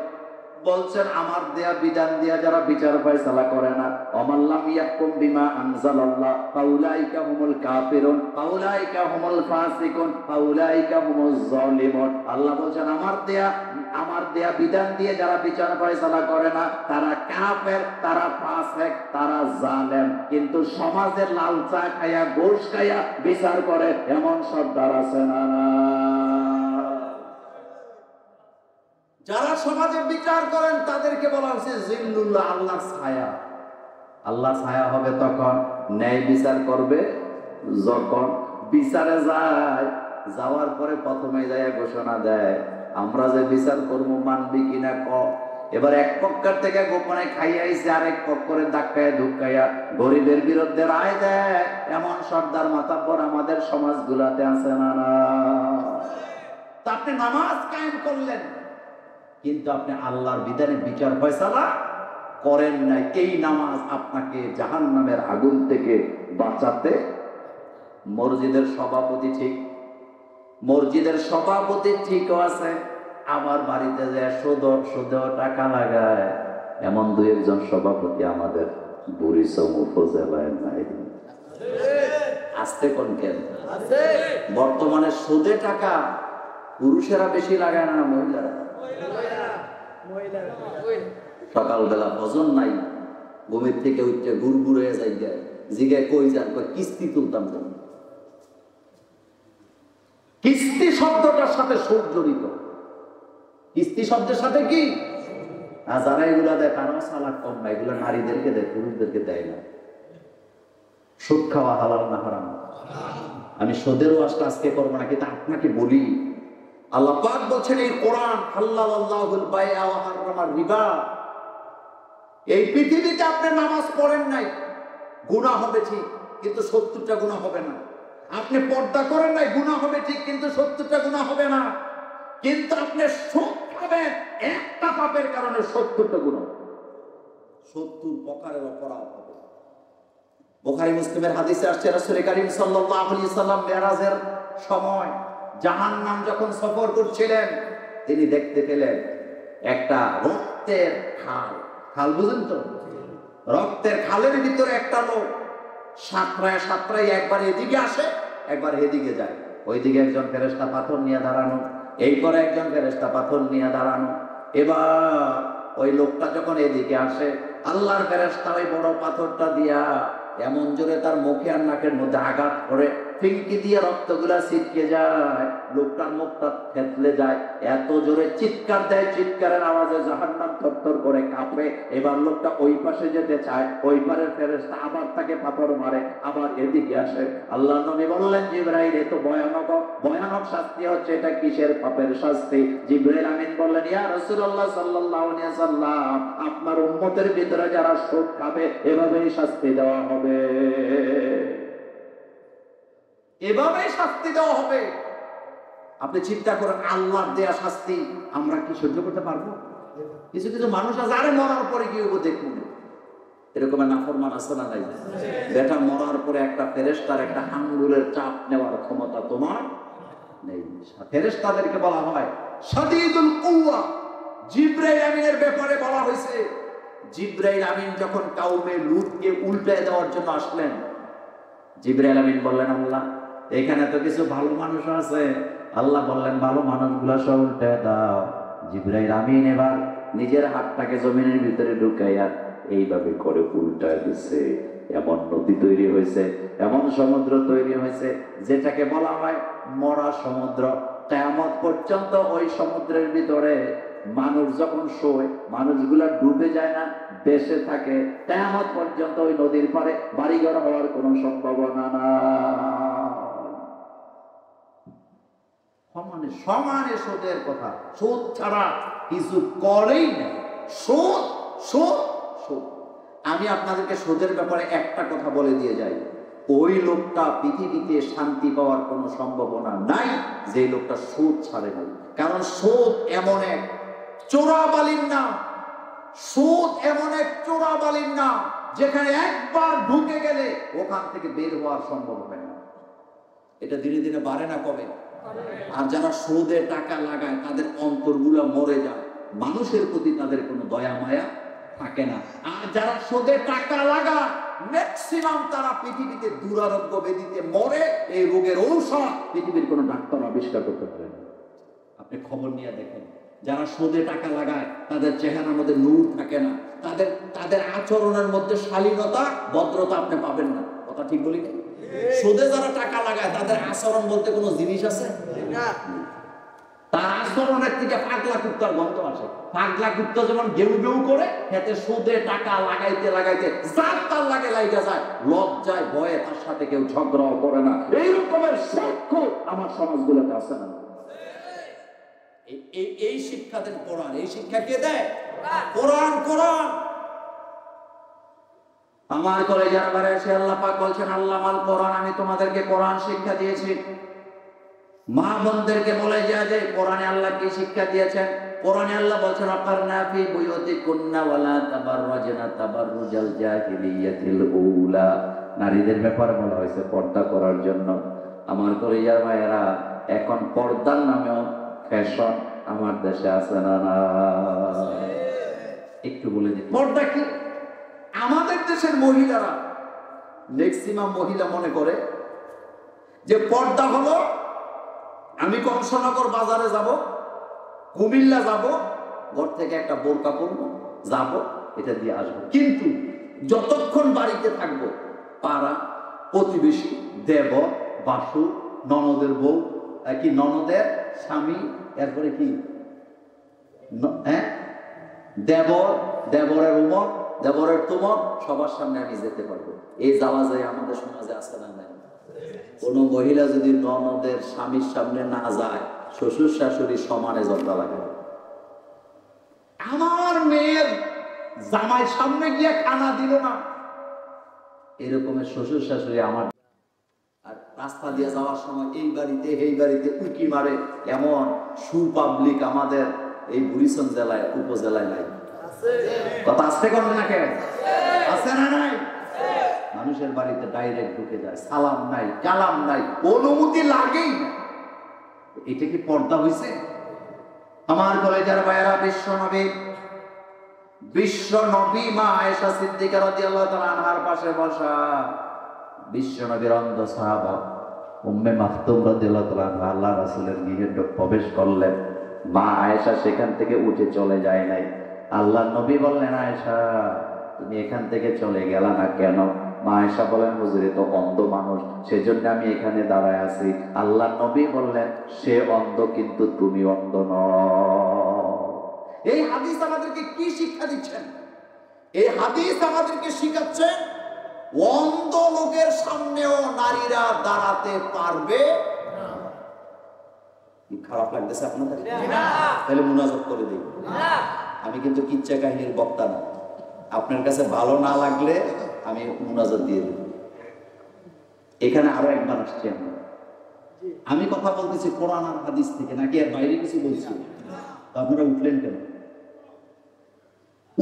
Speaker 1: বলছেন আমার দেয়া বিধান দিয়া যারা বিচার ফয়সালা করে না, অমাল্লাম ইয়াহকুম বিমা আনজালাল্লাহ ফাউলাইকা হুমুল কাফিরুন ফাউলাইকা হুমুল ফাসিকুন ফাউলাইকা হুমুজ জালিমুন। আল্লাহ বলছেন আমার দেয়া বিধান দিয়ে যারা বিচার ফয়সালা করে না তারা কাফের, তারা ফাসিক, তারা জালেম। কিন্তু সমাজের লাল চা খায়া ঘুষ খায়া বিচার করে এমন সর্দার আছে না? যারা সমাজে বিচার করেন তাদেরকে বলা হচ্ছে জিল্লুল্লাহ, আল্লাহর ছায়া। আল্লাহ ছায়া হবে তখন ন্যায় বিচার করবে যখন বিচারে যায়। যাওয়ার পরে প্রথমে যায় ঘোষণা দেয় আমরা যে বিচার করবো মানবি কিনা ক। এবার এক পক্ষের থেকে গোপনে খাইয়াইছে, আরেক পক্ষরে ধাক্কায় ধুক্কাইয়া গরিবের বিরুদ্ধে রায় দেয়। এমন সর্দার মাতাব্বর আমাদের সমাজগুলাতে আছে না? তা আপনি নামাজ কায়েম করলেন কিন্তু আপনি আল্লাহর বিধানে বিচার ফয়সালা করেন নাই। এই নামাজ আপনাকে জাহান্নামের আগুন থেকে বাঁচাতে। মসজিদের সভাপতি ঠিক, মসজিদের সভাপতি ঠিকও আছে, আমার বাড়িতে যে সুদেও টাকা লাগায় এমন দুই একজন সভাপতি আমাদের বুড়িচং উপজেলায় নাই। আসতে কোন কেন? বর্তমানে সুদে টাকা পুরুষেরা বেশি লাগায় না মহিলারা? সকালবেলা ভজন নাই, ঘুমের থেকে উঠতে গুড়গুড় হয়ে যাই যায়, জিগায় কই যান, কিস্তি তুলতাম। কিস্তি শব্দটার সাথে সুদ জড়িত। কিস্তি শব্দের সাথে কি? আর যারা এগুলা দেয় তারাও সালাদ কম না, এগুলো নারীদেরকে দেয়, পুরুষদেরকে দেয় না। সুদ খাওয়া হালাল না হারাম? আমি সুদেরও আসলে আজকে করবো না, কিন্তু আপনাকে বলি আল্লাহ পাক বলছেন এই কোরআন হাল্লাল্লাহুল বাইআ ওয়া হারামার রিবা। এই পৃথিবীতে আপনি নামাজ পড়েন নাই, গুনাহ হবে ঠিক, কিন্তু 70টা গুনাহ হবে না। আপনি পর্দা করেন নাই, গুনাহ হবে ঠিক, কিন্তু 70টা গুনাহ হবে না। কিন্তু আপনি সুদ খাবেন, একটা পাপের কারণে 70টা গুনাহ, 70 প্রকারের অপরাধ হবে। বুখারী মুসলিমের হাদিসে আসছে রাসূল কারীম সাল্লাল্লাহু আলাইহি সাল্লাম মেরাজের সময় জাহান্নাম যখন সফর করছিলেন তিনি দেখতে পেলেন একটা রক্তের খাল। খাল বুঝেন তো? রক্তের খালের ভিতরে একটা লোক সাঁতরায় সাঁতরায় একবার এদিকে আসে একবার এদিকে যায়। ওইদিকে একজন ফেরেশতা পাথর নিয়ে দাঁড়ানো, এই করে একজন ফেরেশতা পাথর নিয়ে দাঁড়ানো। এবার ওই লোকটা যখন এদিকে আসে আল্লাহর ফেরেশতা ওই বড় পাথরটা দিয়া এমন জোরে তার মুখে আর নাকের মধ্যে আঘাত করে ফিঙ্কি দিয়ে রক্তগুলা ছিটকে যায়, লোকটার মুখটা থেতলে যায়। এত জোরে চিৎকার দেয়, চিৎকারের আওয়াজে জাহান্নাম থরথর করে কাঁপে। এবার লোকটা ওই পাশে যেতে চায়, ওই পারের ফেরেশতা আবার তাকে পাথর মারে, আবার এদিকে আসে। আল্লাহর নবী বললেন জিবরাইল এত ভয়ানক শাস্তি হচ্ছে, এটা কিসের পাপের শাস্তি? জিবরাইল আমিন বললেন ইয়া রাসূলুল্লাহ সাল্লাল্লাহু আলাইহি সাল্লাম, আপনার উম্মতের ভিতরে যারা সুদ খাবে এভাবেই শাস্তি দেওয়া হবে, এভাবেই শাস্তি দেওয়া হবে। আপনি চিন্তা করেন, আল্লাহর দেয়া শাস্তি আমরা কি সহ্য করতে পারবো? কিছু কিছু মানুষ আছে, আরে মরার পরে কি হবো দেখুন, এরকম নাফরমান আছে না নাই? বেটা মরার পরে একটা ফেরেশতার একটা আঙ্গুলের চাপ নেওয়ার ক্ষমতা তোমার নেই। ফেরেশতাদেরকে বলা হয় শাদীদুল কুওয়া। জিবরাইল আমিনের ব্যাপারে বলা হয়েছে, জিবরাইল আমিন যখন কাউমে লূতকে উল্টায় দেওয়ার জন্য আসলেন, জিবরাইল আমিন বললেন, আল্লাহ এখানে তো কিছু ভালো মানুষ আছে। আল্লাহ বললেন, ভালো মানুষগুলা সব উল্টায় দাও। জিবরাইল আমিন এবার নিজের হাতটাকে জমিনের ভিতরে ঢুকাইয়া এইভাবে করে উল্টায় দিছে। এমন নদী তৈরি হয়েছে, এমন সমুদ্র তৈরি হয়েছে, যেটাকে বলা হয় মরা সমুদ্র। কিয়ামত পর্যন্ত ওই সমুদ্রের ভিতরে মানুষ যখন শোয়, মানুষগুলা ডুবে যায় না, বেঁচে থাকে। কিয়ামত পর্যন্ত ওই নদীর পাড়ে বাড়িঘর হওয়ার কোনো সম্ভাবনা না। সমানে সমানে সুদের কথা, সুদ ছাড়া কিছু করেই না। সুদ সুদ সুদ। আমি আপনাদেরকে সুদের ব্যাপারে একটা কথা বলে দিয়ে যাই, ওই লোকটা পৃথিবীতে শান্তি পাওয়ার কোনো সম্ভাবনা নাই যে লোকটা সুদ ছাড়ে নাই। কারণ সুদ এমন এক চোরাবালির নাম, সুদ এমন এক চোরাবালির নাম যেখানে একবার ঢুকে গেলে ওখান থেকে বের হওয়ার সম্ভব হয় না। এটা দিনে দিনে বাড়ে না কমে? আর যারা সুদে টাকা লাগায় তাদের অন্তরগুলো মরে যায়, মানুষের প্রতি তাদের কোনো দয়া মায়া থাকে না। আর যারা সুদে টাকা লাগায় ম্যাক্সিমাম তারা পৃথিবীতে দুরারোগ্য ব্যাধিতে মরে। এই রোগের ঔষধ পৃথিবীর কোনো ডাক্তার আবিষ্কার করতে পারে না। আপনি খবর নিয়ে দেখেন, যারা সুদে টাকা লাগায় তাদের চেহারার মধ্যে নূর থাকে না, তাদের আচরণের মধ্যে শালীনতা ভদ্রতা আপনি পাবেন না। কথা ঠিক বলি না? সুদে যারা টাকা লাগায় তাদের আচরণ বলতে কোনো জিনিস আছে না। তার আচরণের থেকে পাগলা কুত্তার গন্ধ আসে। পাগলা কুত্তা যেমন গেউ গেউ করে, এতে সুদে টাকা লাগাইতে লাগাইতে যার তার লাগে লাইগা যায়, লজ্জায় ভয়ে তার সাথে কেউ ঝগড়াও করে না। এই রকমের সাক্ষ্য আমার সমাজগুলোতে আছে না? এই শিক্ষা দেন কোরআন। এই শিক্ষা কে দেয়? কোরআন। কোরআন আমার কলেজের বারে এসে আল্লাহ পাক বলছেন, আল্লামাল কোরআন, আমি তোমাদেরকে কোরআন শিক্ষা দিয়েছি। মা বোনদেরকে বলে যায় যে কোরআনে আল্লাহ কি শিক্ষা দিয়েছেন। কোরআনে আল্লাহ বলছেন, আকারনা ফি বুয়ুতিকুন্না ওয়ালা তাবাররাজনা তাবাররুজাল জাহিলিয়াতিল উলা। নারীদের ব্যাপারে বলা হয়েছে পর্দা করার জন্য। আমার কলেজের ভাইয়েরা, এখন পর্দার নামেও ফ্যাশন আমার দেশে আছে না? না, একটু বলে দিই পর্দা কি। আমাদের দেশের মহিলারা, ম্যাক্সিমাম মহিলা মনে করে যে পর্দা হলো আমি কংসনগর বাজারে যাব, কুমিল্লা যাব, ঘর থেকে একটা বোরকা পরবো, যাব, এটা দিয়ে আসবো। কিন্তু যতক্ষণ বাড়িতে থাকবো, পাড়া প্রতিবেশী, দেবর, বাসু, ননদের বউ, কি ননদের স্বামী, এরপরে কি দেবর, দেবরের উমর, দেবরের তুমর, সবার সামনে আমি যেতে পারবো। এই যাওয়া যায় আমাদের সমাজে আছে না নাই? কোন মহিলা যদি ননদের স্বামীর সামনে না যায়, শ্বশুর শাশুড়ি সমানে ঝগড়া লাগে। আমার মেয়ের জামাই সামনে গিয়ে খানা দিল না, এরকমের শ্বশুর শাশুড়ি আমার। আর রাস্তা দিয়ে যাওয়ার সময় এই বাড়িতে এই বাড়িতে উকি মারে, এমন সুপাবলিক আমাদের এই বুড়িচং জেলায়, উপজেলায় নাই। কথা আসতে করবে না কেন? আছে না নাই? মানুষের বাড়িতে ডাইরেক্ট ঢুকে যায়, সালাম নাই, কালাম নাই, অনুমতি লাগেই না। এটা কি পর্দা হইছে? আমার কলেজের ভাইয়েরা, বিশ্ব নবী মা আয়েশা সিদ্দিকা রাদিয়াল্লাহু তাআলা আনহার পাশে বসা বিশ্ব নবীর অন্ধ সাহাবা উম্মে মাকতুম রাদিয়াল্লাহু তাআলা আনহা আল্লাহর রাসূলের গৃহে প্রবেশ করলেন। মা আয়েশা সেখান থেকে উঠে চলে যায় নাই। আল্লাহর নবী বললেন, আয়েশা তুমি এখান থেকে চলে গেলা না কেন? মা আয়েশা বলেন, হুজুর তো অন্ধ মানুষ, সেজন্য আমি এখানে দাঁড়ায় আছি। আল্লাহর নবী বললেন, সে অন্ধ কিন্তু তুমি অন্ধ নও। এই হাদিস আমাদেরকে কি শিক্ষা দিচ্ছেন? এই হাদিস আমাদেরকে শিখাচ্ছেন অন্ধ লোকের সামনেও নারীরা দাঁড়াতে পারবে না। খারাপ লাগতেছে আপনাদের? তাহলে মুনাজাত করে দিই। আমি কিন্তু কিচ্ছা কাহিনীর বক্তা না, আপনার কাছে ভালো না লাগলে আমি মুনাজাত দিয়ে দেব। এখানে আরো একবার আসছি আমরা,
Speaker 3: আমি কথা বলতেছি কোরআন আর হাদিস থেকে, নাকি এর বাইরে কিছু বলছি? তো আপনারা উঠলেন কেন?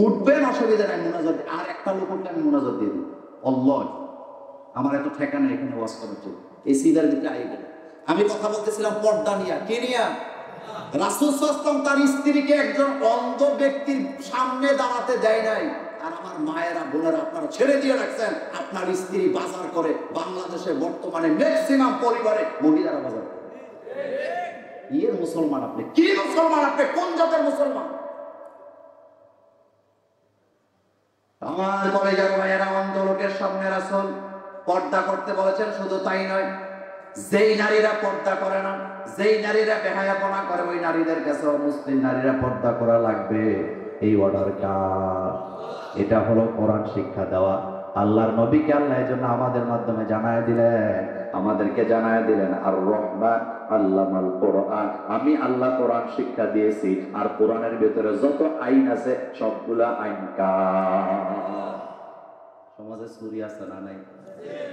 Speaker 3: উঠবেন, অসুবিধা নাই, মোনাজাত। আর একটা লোক উঠলে আমি মোনাজাত দিয়ে দিই। আল্লাহ, আমার এত ঠেকানা এখানে ওয়াজ করার জন্য, এই সিদার ভিতরে আই গেল। আমি কথা বলতেছিলাম পর্দা নিয়া। কে নিয়া? রাসূল সাল্লাল্লাহু আলাইহি ওয়াসাল্লাম তার স্ত্রীকে একজন অন্ধ ব্যক্তির সামনে দাঁড়াতে দেয় নাই। আর আমার মায়েরা, বোনেরা, আপনারা ছেড়ে দিয়ে রাখছেন আপনার স্ত্রী বাজার করে। বাংলাদেশে বর্তমানে ম্যাক্সিমাম পরিবারে মহিলারা বাজার করে। এর মুসলমান আপনি? কি মুসলমান আপনি? কোন জাতের মুসলমান?
Speaker 1: আমার কলেজের ভাইয়েরা, অন্ধ লোকের সামনে রাসূল পর্দা করতে বলেছেন। শুধু তাই নয়, যেই নারীরা পর্দা করে না, যেই নারীরা বেহায়াপনা করে, ওই নারীদের কাছে মুসলিম নারীরা পর্দা করা লাগবে। এই অর্ডারটা, এটা হলো কোরআন শিক্ষা দেওয়া। আল্লাহর নবীকে আল্লাহ এই জন্য আমাদের মাধ্যমে জানায় দিলেন, আমাদেরকে জানায় দিলেন, আর রহমান আল্লামাল কোরআন, আমি আল্লাহ কোরআন শিক্ষা দিয়েছি। আর কোরআনের ভিতরে যত আইন আছে সবগুলা আইন কার? সমাজে চুরি আছে না নাই?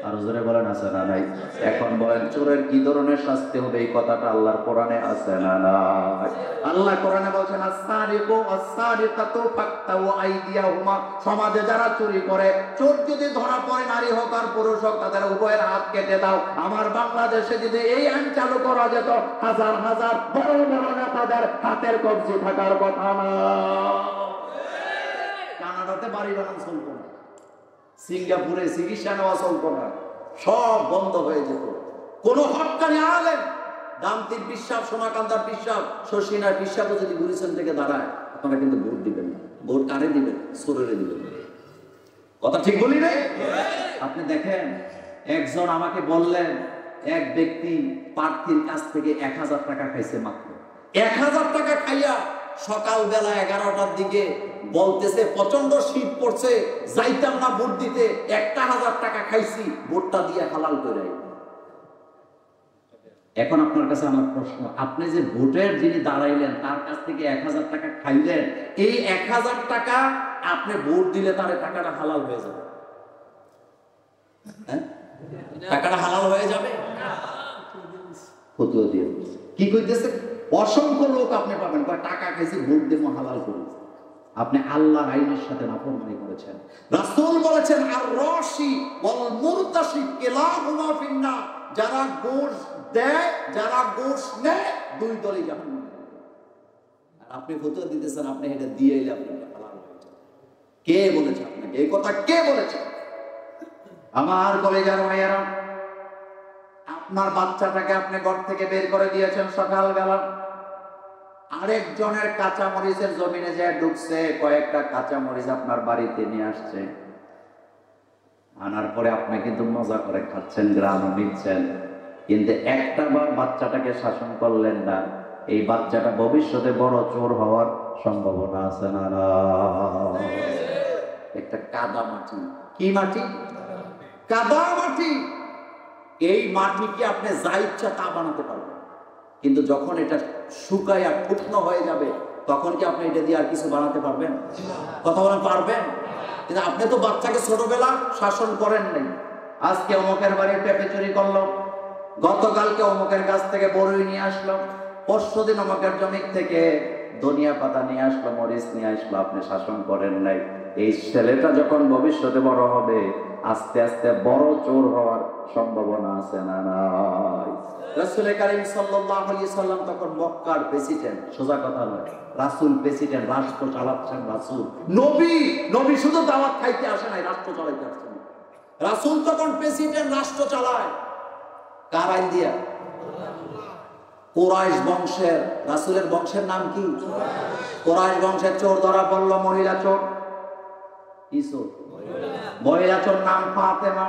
Speaker 1: আর জোরে বলেন আছে না নাই? এখন বলেন, চোরের কি ধরনের শাস্তি হবে? এই কথাটা আল্লাহর কোরআনে আছে না নাই? আল্লাহ কোরআনে বলছেন, আস-সারিকু ওয়াস-সারিকাতু ফাকতাউ আইদিয়াহুমা। সমাজে যারা চুরি করে, চোর যদি ধরা পড়ে, নারী হোক আর পুরুষ হোক, তাদের উভয়ের হাত কেটে দাও। আমার বাংলাদেশে যদি এই আইন চালু করা যেত, হাজার হাজার বড় বড় নেতাদের হাতের কবজি থাকার কথা না।
Speaker 3: কানাডাতে বাড়ি বানানো চলতো না, সিঙ্গাপুরে চিকিৎসা নেওয়া চলতো না, সব বন্ধ হয়ে যেত। কোন হক্কানি আলেম, দামতির পিসাব, সোনাকান্দার পিসাব, শশীনার পিসাবও যদি গুলিস্তান থেকে দাঁড়ায়, আপনারা কিন্তু ভোট দিবেন না। ভোট কারে দিবেন? সোরেরে দিবেন। কথা ঠিক বলি নাই? আপনি দেখেন, একজন আমাকে বললেন, এক ব্যক্তি প্রার্থীর কাছ থেকে 1000 টাকা খাইছে মাত্র। 1000 টাকা খাইয়া সকালবেলা 11টার দিকে বলতেছে, প্রচন্ড শীত পড়ছে, যাইতাম না ভোট দিতে, 1000 টাকা খাইছি, ভোটটা দিয়ে হালাল করে। এখন আপনার কাছে আমার প্রশ্ন, আপনি যে ভোটের যিনি দাঁড়াইলেন, তার কাছ থেকে 1000 টাকা খাইলেন, এই 1000 টাকা আপনি ভোট দিলে তার টাকাটা হালাল হয়ে যাবে? হ্যাঁ, টাকাটা হালাল হয়ে যাবে? ফতুয়া দিয়ে কি কইতেছে? অসংখ্য লোক আপনি পাবেন, টাকা খাইছি, ভোট দেবো, হালাল করি। আপনি আল্লাহর আইনের সাথে নাফরমানি করেছেন। রাসূল বলেছেন, আর রাশি ওয়াল মুরতাশি কিলাহুমা ফিন্নার। যারা ঘুষ দেয়, যারা ঘুষ নেয়, দুই দলই জাহান্নামে। আর আপনি ফতোয়া দিতেছেন, আপনি এটা দিয়ে এলে আপনাকে হালাল হয়ে যাবে। কে বলেছে আপনাকে এই কথা? কে বলেছে?
Speaker 1: আমার কলেজের ভাইয়েরা, আপনার বাচ্চাটাকে আপনি ঘর থেকে বের করে দিয়েছেন সকালবেলা, আরেকজনের কাঁচা মরিচের জমিনে যে ঢুকছে, কয়েকটা কাঁচা মরিচ আপনার বাড়িতে নিয়ে আসছে। আনার পরে আপনি কিন্তু মজা করে খাচ্ছেন, গ্রামও নিচ্ছেন, কিন্তু একটা বার বাচ্চাটাকে শাসন করলেন না। এই বাচ্চাটা ভবিষ্যতে বড় চোর হওয়ার সম্ভাবনা আছে না?
Speaker 3: একটা কাদা মাটি। কি মাটি? কাদা মাটি। এই মাটিকে আপনি যা ইচ্ছা তা বানাতে পারবেন, কিন্তু যখন এটা শুকায় আর শুকনো হয়ে যাবে, তখন কি আপনি এটা দিয়ে আর কিছু বানাতে পারবেন? কথা বলেন, পারবেন? কিন্তু আপনি তো বাচ্চাকে ছোটবেলা শাসন করেন নাই।
Speaker 1: আজকে অমুকের বাড়ির পেঁপে চুরি করলো, গতকালকে অমুকের গাছ থেকে বড়ই নিয়ে আসলো, পরশুদিন অমুকের জমি থেকে ধনিয়া পাতা নিয়ে আসলো, মরিচ নিয়ে আসলো, আপনি শাসন করেন নাই। এই ছেলেটা যখন ভবিষ্যতে বড় হবে, আস্তে আস্তে বড় চোর হওয়ার সম্ভাবনা আছে না নাই?
Speaker 3: রাসূল কারীম সাল্লাল্লাহু আলাইহি সাল্লাম তখন মক্কার প্রেসিডেন্ট। সোজা কথা নয়, রাসূল প্রেসিডেন্ট, রাষ্ট্র চালাচ্ছেন রাসূল। নবী শুধু দাওয়াত খাইতে আসে নাই, রাষ্ট্র চালাইতে আসছেন। রাসূল তখন প্রেসিডেন্ট, রাষ্ট্র চালায়। কার আইন দিয়া? কুরাইশ বংশের। রাসূলের বংশের নাম কি? কুরাইশ বংশের চোর ধরা পড়ল, মহিলা চোর। কি চোর? মহিলা চোর, নাম ফাতেমা।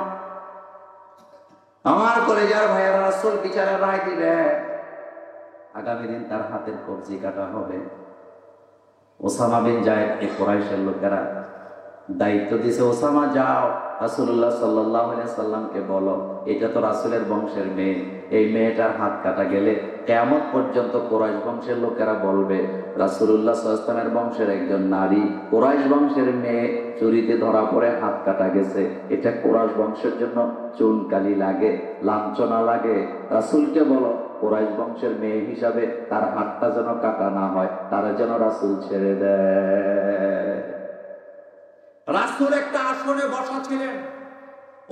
Speaker 1: আমার কলেজের ভাইয়েরা, রাসূল বিচারের রায় দিলে আগামী দিন তার হাতের কবজি কাটা হবে। ওসামা বিন যায়েদ, এই কুরাইশের লোকেরা দায়িত্ব দিয়েছে, ওসামা যাও, রাসূলুল্লাহ সাল্লাল্লাহু আলাইহি সাল্লামকে বলো, এটা তো রাসূলের বংশের মেয়ে, এই মেয়েটার হাত কাটা গেলে কিয়ামত পর্যন্ত কুরাইশ বংশের লোকেরা বলবে রাসূলুল্লাহ সাল্লাল্লাহু আলাইহি ওয়াসাল্লামের বংশের একজন নারী কুরাইশ বংশের মেয়ে চুরিতে ধরা পড়ে হাত কাটা গেছে। এটা কুরাইশ বংশের জন্য চুনকালি লাগে, লাঞ্ছনা লাগে। রাসূলকে বলো কুরাইশ বংশের মেয়ে হিসাবে তার হাতটা যেন কাটা না হয়, তারা যেন রাসূল ছেড়ে দেয়।
Speaker 3: রাসূল একটা আসনে বসা ছিলেন,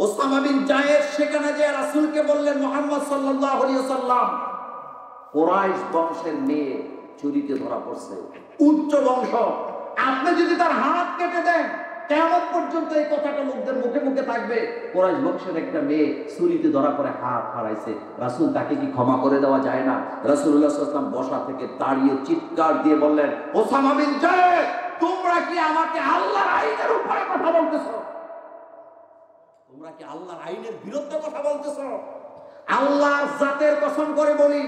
Speaker 3: ওসামা বিন যায়েদ সেখানে যে রাসূলকে বললেন মুহাম্মদ সাল্লাল্লাহু আলাইহি ওয়াসাল্লাম কুরাইশ বংশের মেয়ে চুরিতে ধরা পড়ছে, উচ্চ বংশ, আপনি যদি তার হাত কেটে দেন কিয়ামত পর্যন্ত এই কথাটা লোকদের মুখে মুখে থাকবে কুরাইশ বংশের একটা মেয়ে চুরিতে ধরা পড়ে হাত হারাইছে। রাসূল তাকে কি ক্ষমা করে দেওয়া যায় না? রাসূলুল্লাহ সাল্লাল্লাহু আলাইহি ওয়াসাল্লাম বসা থেকে দাঁড়িয়ে চিৎকার দিয়ে বললেন, ওসামা বিন যায়েদ, তোমরা কি আমাকে আল্লাহর আইনের উপরে কথা বলতেছো? তোমরা কি আল্লাহর আইনের বিরুদ্ধে কথা বলতেছো? আল্লাহর জাতের কসম করে বলি,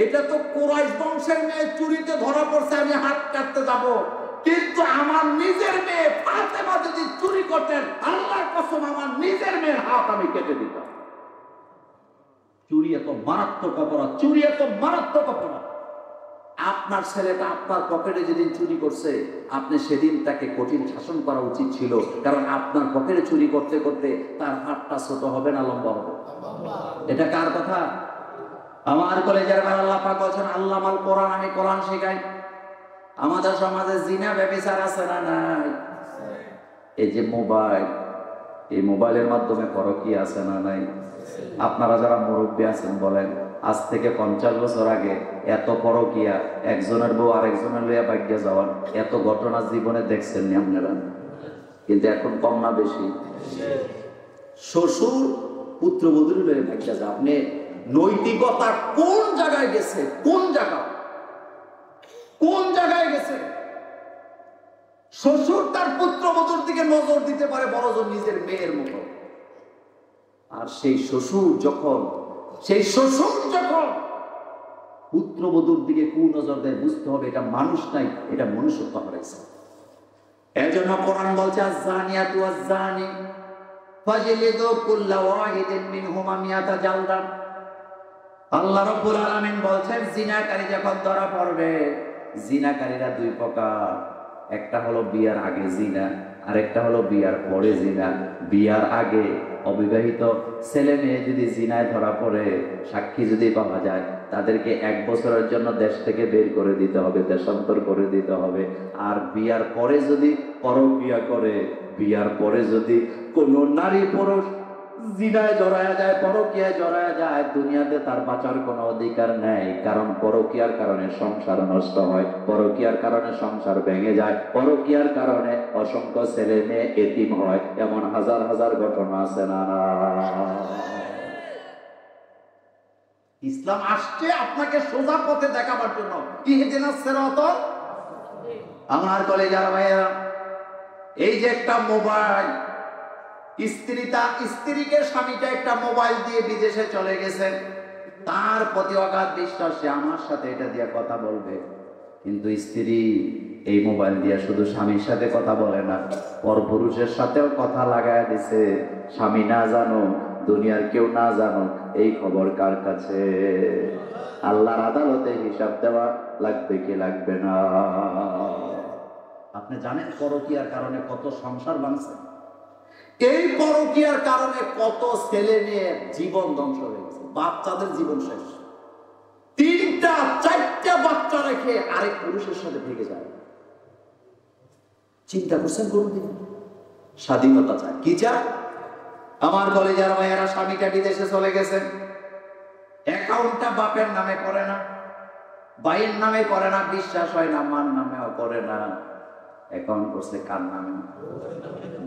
Speaker 3: এটা তো কুরাইশ বংশের মেয়ে চুরিতে ধরা পড়ছে, আমি হাত কাটতে যাব, কিন্তু আমার নিজের মেয়ে ফাতেমা যদি চুরি করতেন, আল্লাহর কসম আমার নিজের মেয়ের হাত আমি কেটে দিতাম। চুরি এত মারাত্মক অপরাধ, চুরি এত মারাত্মক অপরাধ। আপনার ছেলেটা আপনার পকেটে যেদিন চুরি করছে, আপনি সেদিন তাকে কঠিন শাসন করা উচিত ছিল, কারণ আপনার পকেটে চুরি করতে করতে তার হাতটা ছোট হবে না লম্বা হবে? এটা কার কথা? আমার কলেজের ভাই আল্লাহ পাক বলেন, আল্লাহ মাল কোরআন, আমি কোরআন শেখাই। আমাদের সমাজে জিনা ব্যভিচার আছে না নাই? এই যে মোবাইল, এই মোবাইলের মাধ্যমে পরকীয়া আছে না নাই? আপনারা যারা মুরব্বী আছেন বলেন, আজ থেকে 50 বছর আগে এত পরকীয়া, একজনের বউ আরেকজনের লইয়া ভাগ্যে যাওয়ার এত ঘটনা জীবনে দেখছেন নি আপনারা? কিন্তু এখন কম না বেশি? শ্বশুর পুত্রবধূর লইয়া ভাগ্যে যায়। আপনি নৈতিকতা কোন জায়গায় গেছে? কোন জায়গায় গেছে? শ্বশুর তার পুত্রবধূর দিকে নজর দিতে পারে বড়জন নিজের মেয়ের মতো। আর সেই শ্বশুর যখন পুত্রবধূর দিকে কুনজর দেয়, বুঝতে হবে এটা মানুষ নাই, এটা মনুষ্যত্ব হারাইছে। এজন্য কোরআন বলছে, আয-যানিয়াতু ওয়াজ-যানি ফাজলিদু কুল্লা ওয়াহিদিন মিনহুমা মিয়াতা জালদা। আল্লাহ রাব্বুল আলামিন বলছেন, জিনাকারী যখন ধরা পড়বে, জিনাকারীরা দুই প্রকার, একটা হলো বিয়ার আগে জিনা, আরেকটা হলো বিয়ার পরে জিনা। বিয়ার আগে অবিবাহিত ছেলে মেয়ে যদি জিনায় ধরা পড়ে, সাক্ষী যদি পাওয়া যায়, তাদেরকে 1 বছরের জন্য দেশ থেকে বের করে দিতে হবে, দেশান্তর করে দিতে হবে। আর বিয়ার পরে যদি পরকীয়া করে, বিয়ার পরে যদি কোন নারী পুরুষ জিনায় জড়ায়া যায়, পরকীয়ায় জড়ায়া যায়, দুনিয়াতে তার বাঁচার কোনো অধিকার নেই। কারণ পরকীয়ার কারণে সংসার নষ্ট হয়, পরকীয়ার কারণে সংসার ভেঙে যায়, পরকীয়ার কারণে অসংখ্য ছেলে মেয়ে এতিম হয়। এমন হাজার হাজার ঘটনা আছে না? ইসলাম আসছে আপনাকে সোজা পথে দেখাবার জন্য। ইহদিনাস সিরাতাল, আমার কলেজার ভাইয়েরা, এই যে একটা মোবাইল, স্ত্রীকে স্বামীটা একটা মোবাইল দিয়ে বিদেশে চলে গেছে, তার প্রতি অগাধ বিশ্বাস, সে আমার সাথে এটা দিয়ে কথা বলবে। কিন্তু স্ত্রী এই মোবাইল দিয়ে শুধু স্বামীর সাথে কথা বলে না, পরপুরুষের সাথেও কথা লাগায় দিছে। স্বামী না জানো, দুনিয়ার কেউ না জানো, এই খবর কার কাছে? আল্লাহর আদালতে হিসাব দেওয়া লাগবে কি লাগবে না? আপনি জানেন পরকীয়ার কারণে কত সংসার ভাঙছে? এই পরকীয়ার কারণে কত ছেলে মেয়ের জীবন ধ্বংস হয়ে গেছে, বাচ্চাদের জীবন শেষ। 3টা 4টা বাচ্চা রেখে আরেক পুরুষের সাথে থেকে যায়। চিন্তা করছেন কোনদিন? স্বাধীনতা চায়, কি চায়? আমার কলেজের ভাইয়েরা, স্বামীটা বিদেশে চলে গেছে, অ্যাকাউন্টটা বাপের নামে করে না, ভাইয়ের নামে করে না, বিশ্বাস হয় না, মার নামেও করে না, অ্যাকাউন্ট করছে কার নামে?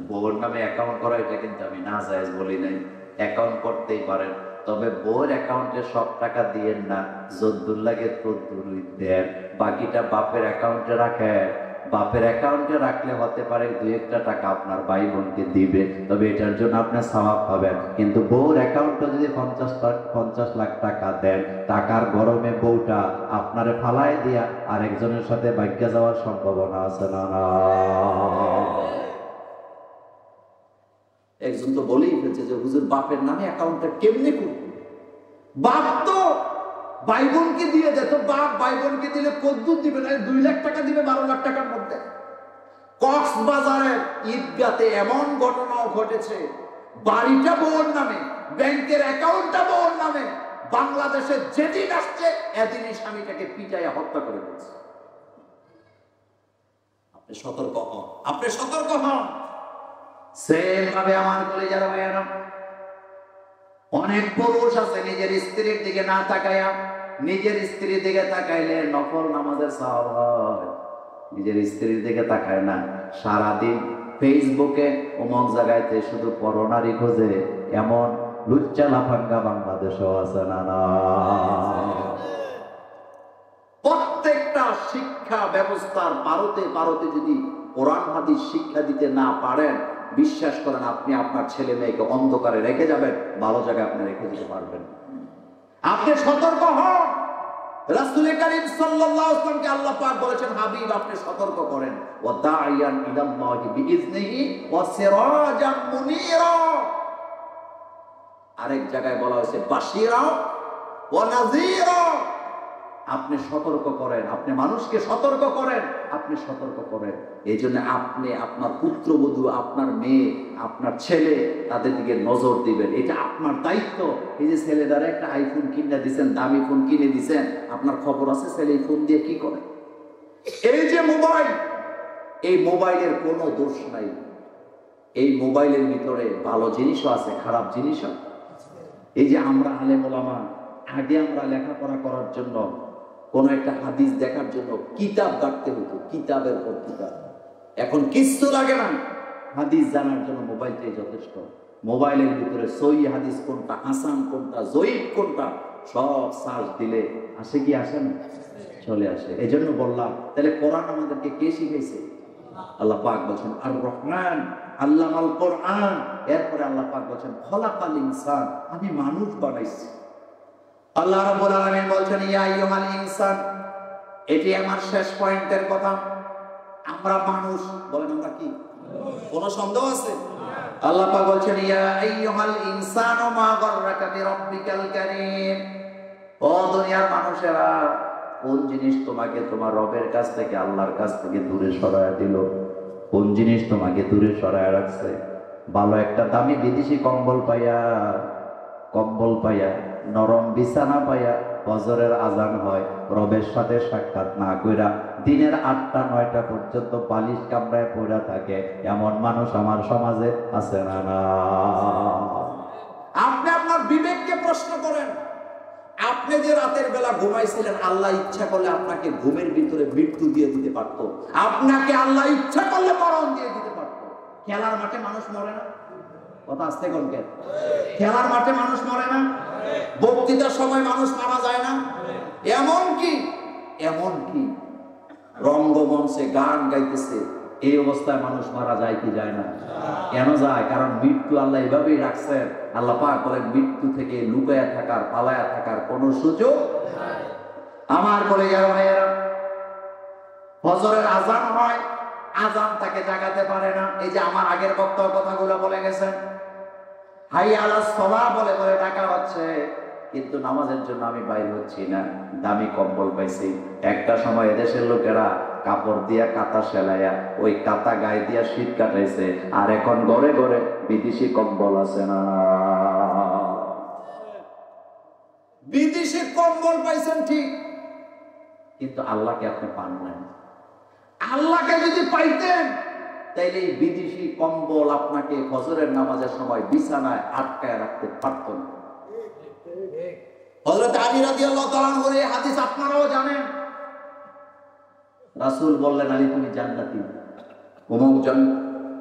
Speaker 3: বউর নামে অ্যাকাউন্ট করা, এটা কিন্তু আমি নাজায়েজ বলি নাই। অ্যাকাউন্ট করতেই পারেন, তবে বউর অ্যাকাউন্টে সব টাকা দিয়েন না, যদ্দুর লাগে তদ্দুর দেন, বাকিটা বাপের অ্যাকাউন্টে রাখেন। বাপের অ্যাকাউন্টে রাখলে হতে পারে 2-1টা টাকা আপনার ভাই বোনকে দিবে, তবে এটার জন্য আপনি সওয়াব পাবেন। কিন্তু বউর অ্যাকাউন্টে যদি 50 লাখ টাকা দেন, টাকার গরমে বউটা আপনারে ফালায় দিয়া আরেকজনের সাথে ভাগ্যে যাওয়ার সম্ভাবনা আছে না? একজন তো বলেই ফেলছে যে হুজুর বাপের নামে অ্যাকাউন্টটা কেমনে করব? বাপ তো ভাই বোনকে দিয়ে দেয়, তো বাপ ভাই বোনকে দিলে কদ্দুর দিবে না, 2 লাখ টাকা দিবে 12 লাখ টাকার মধ্যে। কক্সবাজারের ঈদগাতে এমন ঘটনাও ঘটেছে, বাড়িটা বউর নামে, ব্যাংকের অ্যাকাউন্টটা বউর নামে, বাংলাদেশে যেদিন আসছে এদিনই স্বামীটাকে পিটাইয়া হত্যা করে দিয়েছে। আপনি সতর্ক হন, আপনি সতর্ক হন। সেম ভাবে আমার কলেজের ভাইয়েরা, অনেক পুরুষ আছে নিজের স্ত্রীর দিকে না তাকায়া, নিজের স্ত্রীর দিকে তাকাইলে নফল নামাজের সওয়াব হয়, নিজের স্ত্রীর দিকে তাকায় না, সারাদিন ফেসবুকে অমুক জায়গাতে শুধু পরনারী খোঁজে, এমন লুচ্চা লাফাঙ্গা বাংলাদেশও আছে না? না, প্রত্যেকটা শিক্ষা ব্যবস্থার পারতে পারতে যদি কোরআন হাদিস শিক্ষা দিতে না পারেন, বিশ্বাস করেন আপনি আপনার ছেলে মেয়েকে অন্ধকারে রেখে যাবেন, ভালো জায়গায় আপনি রেখে দিতে পারবেন। আপনি সতর্ক হন। রাসূল করিম সাল্লাল্লাহু আলাইহি ওয়াসাল্লামকে আল্লাহ পাক বলেছেন, হাবিব আপনি সতর্ক করেন, ওয়া দাইয়ান ইলাল্লাহি বিইজনিহি ওয়া সিরাজাম মুনীরা। আরেক জায়গায় বলা হয়েছে বাশীরা ওয়া নাযীরা। আপনি সতর্ক করেন, আপনি মানুষকে সতর্ক করেন, আপনি সতর্ক করেন। এই জন্য আপনি আপনার পুত্রবধূ, আপনার মেয়ে, আপনার ছেলে, তাদের দিকে নজর দিবেন, এটা আপনার দায়িত্ব। এই যে ছেলেদারে একটা আইফোন কিনে দিচ্ছেন, দামি ফোন কিনে দিচ্ছেন, আপনার খবর আছে ছেলে এই ফোন দিয়ে কি করে? এই যে মোবাইল, এই মোবাইলের কোনো দোষ নাই। এই মোবাইলের ভিতরে ভালো জিনিসও আছে, খারাপ জিনিসও। এই যে আমরা আলেম ওলামা, আগে আমরা লেখাপড়া করার জন্য কোন একটা হাদিস দেখার জন্য কিতাব কাটতে হতো, কিতাবের পর কিতাব। এখন কিচ্ছু লাগে না, হাদিস জানার জন্য মোবাইলটাই যথেষ্ট। মোবাইলের ভিতরে সহিহ হাদিস কোনটা, হাসান কোনটা, জয়ীফ কোনটা, সব সার্চ দিলে আসে কি আসে না? চলে আসে। এই জন্য বললাম, তাহলে কোরআন আমাদেরকে কে শিখাইছে? আল্লাহ পাক বলছেন আর রহমান আল্লামাল কোরআন। এরপরে আল্লাহ পাক বলছেন খলাকাল ইনসান, আমি মানুষ বানাইছি। আল্লাহ রাব্বুল আলামিন বলছেন ইয়া আইয়ুহাল ইনসান, এটি আমার শেষ পয়েন্টের কথা। আমরা মানুষ, বলেন আমরা কি? কোন সন্দেহ আছে? আল্লাহ পাক বলছেন ইয়া আইয়ুহাল ইনসানু মা গাররাকা বিরাব্বিকাল কারীম। ও দুনিয়ার মানুষেরা, কোন জিনিস তোমাকে তোমার রবের কাছ থেকে, আল্লাহর কাছ থেকে দূরে সরায়া দিল? কোন জিনিস তোমাকে দূরে সরায়া রাখছে? ভালো একটা দামি বিদেশি কম্বল পাইয়া, নরম বিছানা পাইয়া, ফজরের আজান হয়, রবের সাথে সাক্ষাৎ না কইরা দিনের 8টা-9টা পর্যন্ত বালিশ কামড়ায় পড়া থাকে, এমন মানুষ আমার সমাজে আছে না? না। আপনি আপনার বিবেককে প্রশ্ন করেন। আপনি যে রাতের বেলা ঘুমাইছিলেন, আল্লাহ ইচ্ছা করলে আপনাকে ঘুমের ভিতরে মৃত্যু দিয়ে দিতে পারত, আপনাকে আল্লাহ ইচ্ছা করলে মরণ দিয়ে দিতে পারত। খেলার মাঠে মানুষ মরে না? কথা আসতে কোন কেন? খেলার মাঠে মানুষ মরে না? বক্তৃতার সময় মানুষ মারা যায় না? এমনকি রঙ্গমঞ্চে গান গাইতেছে, এই অবস্থায় মানুষ মারা যায় কি যায় না? কেন যায়? কারণ মৃত্যু আল্লাহ এভাবেই রাখছেন। আল্লাহ পাক বলেন মৃত্যু থেকে লুকায়া থাকার, পালায়া থাকার কোনো সুযোগ নাই। আমার কলেজের ভাইয়েরা, ফজরের আজান হয়, আজান তাকে জাগাতে পারে না। এই যে আমার আগের বক্তব্য কথাগুলো বলে গেছেন, হাইয়া আলাস সালাহ বলে বলে ডাকা হচ্ছে, কিন্তু নামাজের জন্য আমি বাইর হচ্ছি না। দামি কম্বল পাইছি। একটা সময় এদেশের লোকেরা কাপড় দিয়া কাঁথা সেলাইয়া ওই কাঁথা গায়ে দিয়া শীত কাটাইছে, আর এখন ঘরে ঘরে বিদেশি কম্বল আছে না? বিদেশি কম্বল পাইছেন ঠিক, কিন্তু আল্লাহকে আপনি পান নাই। আল্লাহকে যদি পাইতেন, তাইলে এই বিদেশি কম্বল আপনাকে ফজরের নামাজের সময় বিছানায় আটকায় রাখতে পারত না। হযরত আলী রাদিয়াল্লাহু তাআলা আনহুর এই হাদিস আপনারাও জানেন। রাসূল বললেন, আলী তুমি জান্নাতি। অমুক জন,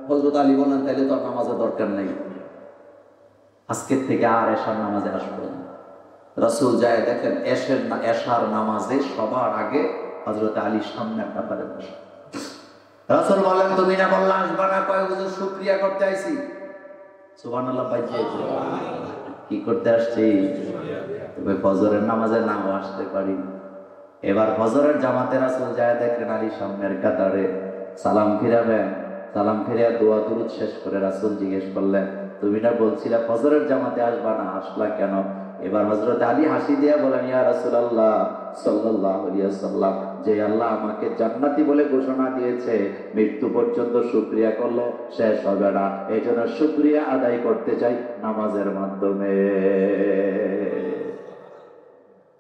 Speaker 3: হযরত আলী বললেন তাইলে তো নামাজের দরকার নেই, আজকের থেকে আর এশার নামাজে আসবে না। রাসূল যায় দেখেন এশার নামাজে সবার আগে হযরত আলীর সামনে একটা পারে বসে। রাসূল বললেন তুমি না বললা আসবা না? কয় হুজুর শুকরিয়া করতে আইছি। সুবহানাল্লাহ। বাইজে কি করতে আসছি? তবে ফজরের নামাজে নাও আসতে পারি। এবার ফজরের জামাতে রাসূল যায় দেখেন আলীর সামনের কাতারে, সালাম ফিরাবেন। সালাম ফিরিয়া দোয়া দুরূদ শেষ করে রাসূল জিজ্ঞেস করলেন তুমি না বলছিলা ফজরের জামাতে আসবা না, আসলা কেন?
Speaker 1: এবার হযরত আলী হাসি দিয়া বলেন, ইয়া রাসূলুল্লাহ সাল্লাল্লাহু আলাইহি ওয়াসাল্লাম, যে আল্লাহ আমাকে জান্নাতি বলে ঘোষণা দিয়েছে, মৃত্যু পর্যন্ত শুকরিয়া করলে শেষ হবে না, এইজন্য শুকরিয়া আদায় করতে চাই নামাজের মাধ্যমে।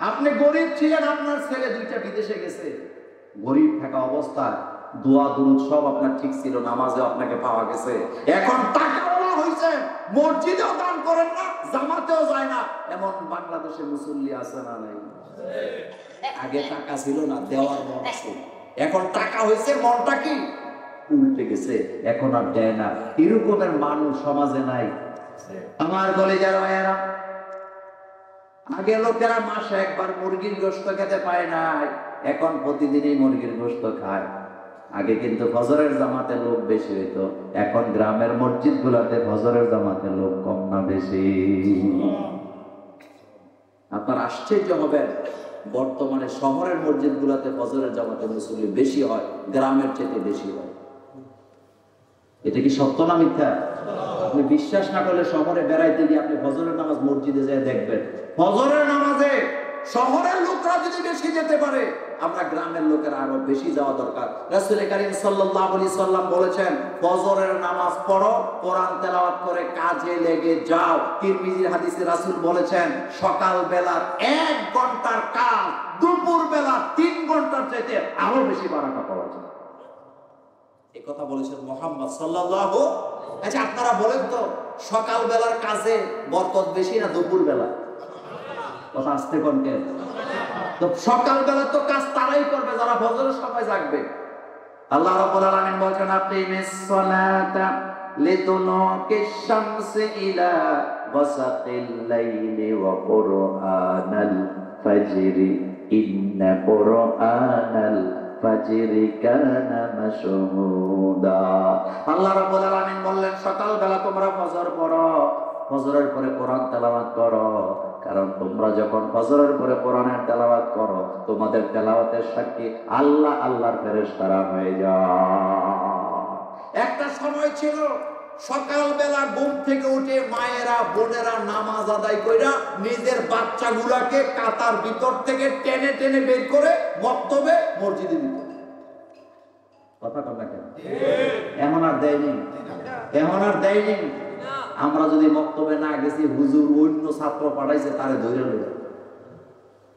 Speaker 3: আপনি গরিব ছিলেন, আপনার ছেলে দুইটা বিদেশে গেছে, গরিব থাকা অবস্থায় দোয়া দুরুদ সব আপনার ঠিক ছিল, নামাজে আপনাকে পাওয়া গেছে। এখন টাকাওয়ালা হইছে, মসজিদেও দান করেন না, জামাতেও যায় না, এমন বাংলাদেশে মুসল্লি আছে না নাই? আগে টাকা ছিল না, দেওয়ার মন আছে, এখন টাকা হয়েছে, মনটা কি উল্টে গেছে, এখন আর দেয় না। এরকমের মানুষ সমাজে নাই। আমার কলেজের ভাইয়েরা, আগে লোকেরা মাসে একবার মুরগির গোশত খেতে পায় না, এখন প্রতিদিনই মুরগির গোশত খায়। আগে কিন্তু ফজরের জামাতে লোক বেশি হইতো, এখন গ্রামের মসজিদ গুলাতে ফজরের জামাতে লোক কম না বেশি? আপনার আশ্চর্য হবেন, বর্তমানে শহরের মসজিদ গুলাতে ফজরের জামাতে মুসল্লি বেশি হয়, গ্রামের চেয়ে বেশি হয়। এটা কি সত্য না মিথ্যা? আপনি বিশ্বাস না করলে শহরে বেড়াইতে গিয়ে আপনি ফজরের নামাজ মসজিদে যেয়ে দেখবেন, ফজরের নামাজে শহরের লোকরা যদি বেশি যেতে পারে, আমরা গ্রামের লোকের আরো বেশি যাওয়া দরকার। রাসূল কারীম সাল্লাল্লাহু আলাইহি সাল্লাম বলেছেন, ফজরের নামাজ পড়ো, কোরআন তেলাওয়াত করে কাজে লেগে যাও। তিরমিজির হাদিসে রাসূল বলেছেন, সকাল বেলার 1 ঘন্টার কাজ দুপুর বেলা 3 ঘন্টার চাইতে আরো বেশি বারাকা পাওয়া যায়। এই কথা বলেছেন মুহাম্মদ সাল্লাল্লাহু। আচ্ছা আপনারা বলেন তো, সকাল বেলার কাজে বরকত বেশি না দুপুর বেলা? কথা আসতে কোন কেন? তো সকাল বেলা তো কাজ তারাই করবে যারা ফজরের সময় জাগবে। আল্লাহ রাব্বুল আলামিন বলেন, আকিমিস সালাতা লিদুনুকিশ শামসি ইলা ওয়াসাতিল লাইলি ওয়া কুরআনাল ফাজরি ইন্না কুরআনাল ফাজরি কানা মাশহুদা। আল্লাহ রাব্বুল আলামিন বললেন, সকাল বেলা তোমরা ফজর পড়ো, ফজরের পরে কোরআন তেলাওয়াত করো, কারণ তোমরা যখন ফজরের পরে কোরআনের তেলাওয়াত করো, তোমাদের তেলাওয়াতের সাক্ষী আল্লাহ, আল্লাহর ফেরেশতারা হয়ে যায়। একটা সময় ছিল সকাল বেলা ঘুম থেকে উঠে মায়েরা বোনেরা নামাজ আদায় কইরা নিজের বাচ্চাগুলাকে কাতার ভিতর থেকে টেনে টেনে বের করে মক্তবে মসজিদে দিত। কথা কথা কেন? এমন আর দেয়নি, এমন আর দেয়নি। আমরা যদি মক্তবে না গেছি, হুজুর অন্য ছাত্র পাঠাইছে, তারে ধরে লইয়া।